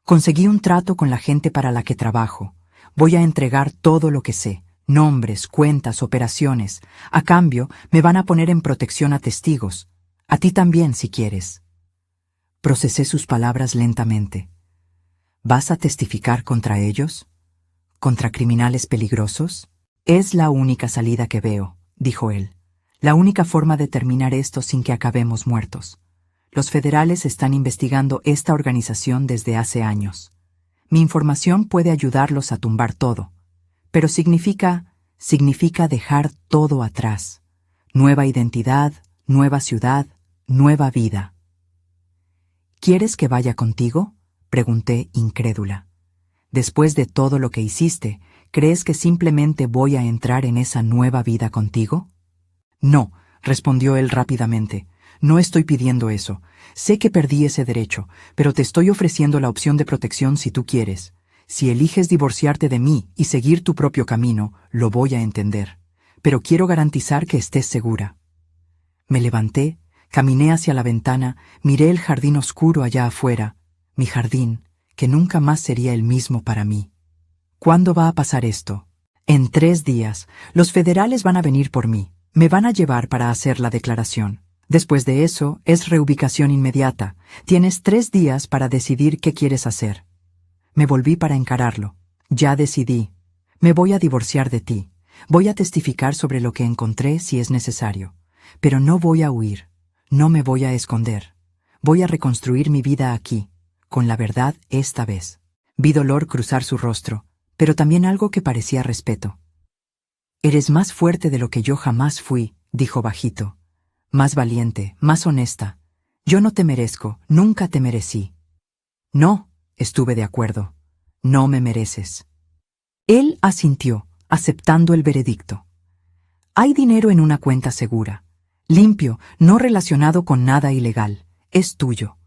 Conseguí un trato con la gente para la que trabajo. Voy a entregar todo lo que sé, nombres, cuentas, operaciones. A cambio, me van a poner en protección a testigos. A ti también, si quieres. Procesé sus palabras lentamente. ¿Vas a testificar contra ellos? ¿Contra criminales peligrosos? Es la única salida que veo, dijo él. La única forma de terminar esto sin que acabemos muertos. Los federales están investigando esta organización desde hace años. Mi información puede ayudarlos a tumbar todo, pero significa dejar todo atrás. Nueva identidad, nueva ciudad, nueva vida. ¿Quieres que vaya contigo?, pregunté incrédula. Después de todo lo que hiciste, ¿crees que simplemente voy a entrar en esa nueva vida contigo? No, respondió él rápidamente. No estoy pidiendo eso. Sé que perdí ese derecho, pero te estoy ofreciendo la opción de protección si tú quieres. Si eliges divorciarte de mí y seguir tu propio camino, lo voy a entender. Pero quiero garantizar que estés segura. Me levanté, caminé hacia la ventana, miré el jardín oscuro allá afuera, mi jardín, que nunca más sería el mismo para mí. ¿Cuándo va a pasar esto? En 3 días, los federales van a venir por mí. Me van a llevar para hacer la declaración. Después de eso, es reubicación inmediata. Tienes 3 días para decidir qué quieres hacer. Me volví para encararlo. Ya decidí. Me voy a divorciar de ti. Voy a testificar sobre lo que encontré si es necesario. Pero no voy a huir. No me voy a esconder. Voy a reconstruir mi vida aquí, con la verdad esta vez. Vi dolor cruzar su rostro, pero también algo que parecía respeto. Eres más fuerte de lo que yo jamás fui, dijo bajito. Más valiente, más honesta. Yo no te merezco, nunca te merecí. No, estuve de acuerdo. No me mereces. Él asintió, aceptando el veredicto. Hay dinero en una cuenta segura. Limpio, no relacionado con nada ilegal. Es tuyo.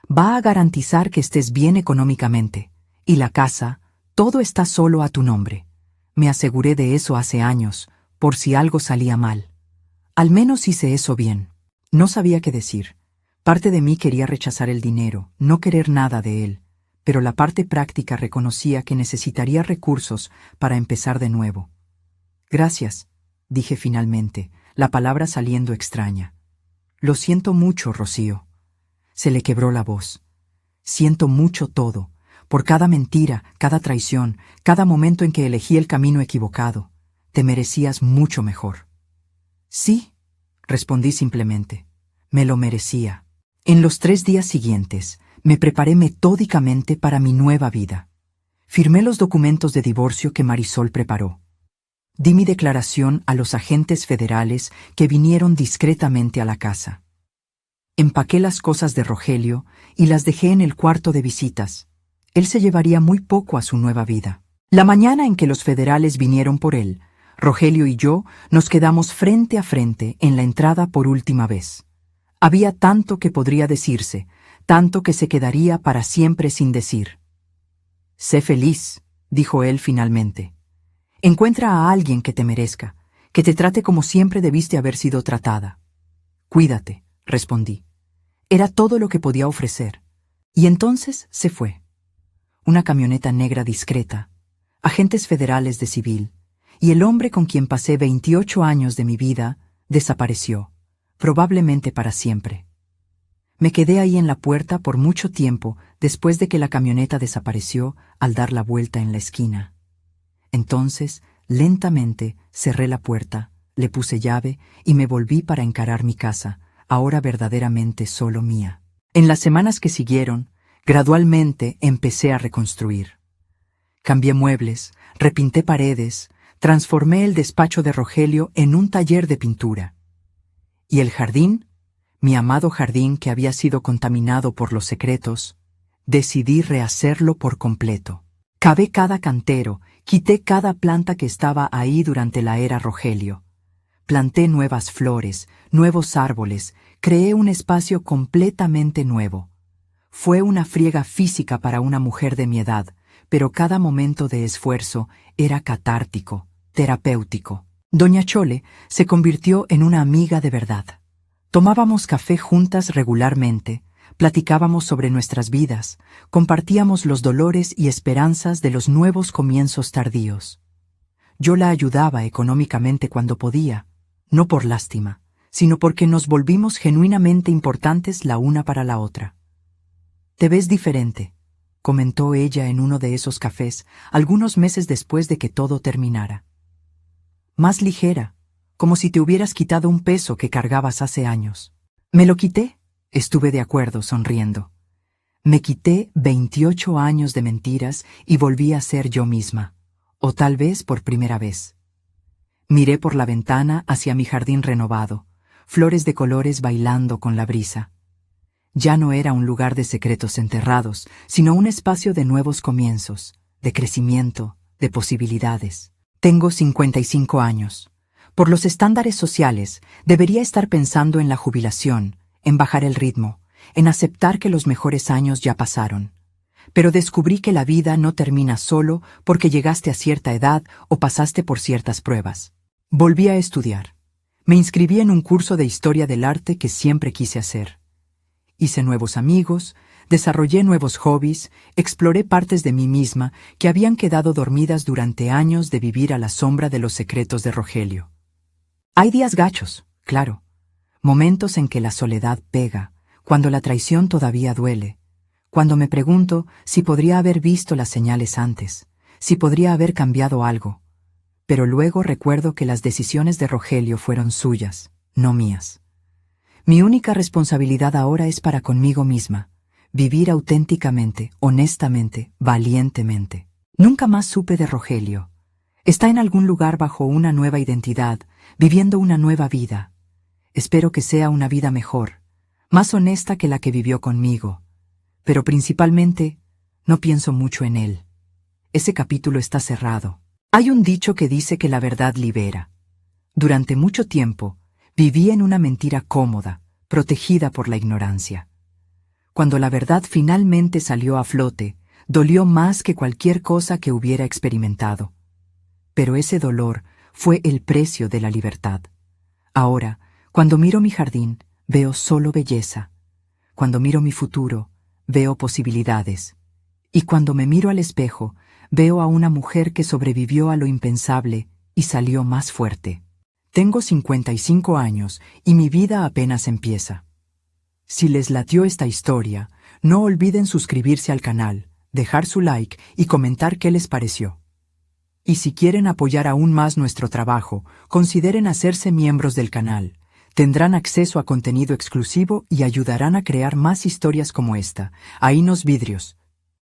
Va a garantizar que estés bien económicamente. Y la casa, todo está solo a tu nombre. Me aseguré de eso hace años, por si algo salía mal. Al menos hice eso bien. No sabía qué decir. Parte de mí quería rechazar el dinero, no querer nada de él, pero la parte práctica reconocía que necesitaría recursos para empezar de nuevo. Gracias, dije finalmente, la palabra saliendo extraña. Lo siento mucho, Rocío. Se le quebró la voz. Siento mucho todo, por cada mentira, cada traición, cada momento en que elegí el camino equivocado. Te merecías mucho mejor. Sí, respondí simplemente. Me lo merecía. En los 3 días siguientes, me preparé metódicamente para mi nueva vida. Firmé los documentos de divorcio que Marisol preparó. Di mi declaración a los agentes federales que vinieron discretamente a la casa. Empaqué las cosas de Rogelio y las dejé en el cuarto de visitas. Él se llevaría muy poco a su nueva vida. La mañana en que los federales vinieron por él, Rogelio y yo nos quedamos frente a frente en la entrada por última vez. Había tanto que podría decirse, tanto que se quedaría para siempre sin decir. Sé feliz, dijo él finalmente. Encuentra a alguien que te merezca, que te trate como siempre debiste haber sido tratada. Cuídate, respondí. Era todo lo que podía ofrecer. Y entonces se fue. Una camioneta negra discreta, agentes federales de civil, y el hombre con quien pasé 28 años de mi vida desapareció, probablemente para siempre. Me quedé ahí en la puerta por mucho tiempo después de que la camioneta desapareció al dar la vuelta en la esquina. Entonces, lentamente, cerré la puerta, le puse llave y me volví para encarar mi casa, ahora verdaderamente solo mía. En las semanas que siguieron, gradualmente empecé a reconstruir. Cambié muebles, repinté paredes, transformé el despacho de Rogelio en un taller de pintura. ¿Y el jardín? Mi amado jardín que había sido contaminado por los secretos, decidí rehacerlo por completo. Cavé cada cantero, quité cada planta que estaba ahí durante la era Rogelio. Planté nuevas flores, nuevos árboles, Creé un espacio completamente nuevo. Fue una friega física para una mujer de mi edad, pero cada momento de esfuerzo era catártico, terapéutico. Doña Chole se convirtió en una amiga de verdad. Tomábamos café juntas regularmente, platicábamos sobre nuestras vidas, compartíamos los dolores y esperanzas de los nuevos comienzos tardíos. Yo la ayudaba económicamente cuando podía, no por lástima, sino porque nos volvimos genuinamente importantes la una para la otra. «Te ves diferente», comentó ella en uno de esos cafés, algunos meses después de que todo terminara. «Más ligera, como si te hubieras quitado un peso que cargabas hace años». «¿Me lo quité?», estuve de acuerdo, sonriendo. Me quité 28 años de mentiras y volví a ser yo misma, o tal vez por primera vez. Miré por la ventana hacia mi jardín renovado, flores de colores bailando con la brisa. Ya no era un lugar de secretos enterrados, sino un espacio de nuevos comienzos, de crecimiento, de posibilidades. Tengo 55 años. Por los estándares sociales, debería estar pensando en la jubilación, en bajar el ritmo, en aceptar que los mejores años ya pasaron. Pero descubrí que la vida no termina solo porque llegaste a cierta edad o pasaste por ciertas pruebas. Volví a estudiar. Me inscribí en un curso de historia del arte que siempre quise hacer. Hice nuevos amigos, desarrollé nuevos hobbies, exploré partes de mí misma que habían quedado dormidas durante años de vivir a la sombra de los secretos de Rogelio. Hay días gachos, claro, momentos en que la soledad pega, cuando la traición todavía duele, cuando me pregunto si podría haber visto las señales antes, si podría haber cambiado algo. Pero luego recuerdo que las decisiones de Rogelio fueron suyas, no mías. Mi única responsabilidad ahora es para conmigo misma, vivir auténticamente, honestamente, valientemente. Nunca más supe de Rogelio. Está en algún lugar bajo una nueva identidad, viviendo una nueva vida. Espero que sea una vida mejor, más honesta que la que vivió conmigo. Pero principalmente, no pienso mucho en él. Ese capítulo está cerrado. Hay un dicho que dice que la verdad libera. Durante mucho tiempo, viví en una mentira cómoda, protegida por la ignorancia. Cuando la verdad finalmente salió a flote, dolió más que cualquier cosa que hubiera experimentado. Pero ese dolor fue el precio de la libertad. Ahora, cuando miro mi jardín, veo solo belleza. Cuando miro mi futuro, veo posibilidades. Y cuando me miro al espejo, veo a una mujer que sobrevivió a lo impensable y salió más fuerte. Tengo 55 años y mi vida apenas empieza. Si les latió esta historia, no olviden suscribirse al canal, dejar su like y comentar qué les pareció. Y si quieren apoyar aún más nuestro trabajo, consideren hacerse miembros del canal. Tendrán acceso a contenido exclusivo y ayudarán a crear más historias como esta. Ahí nos vidrios.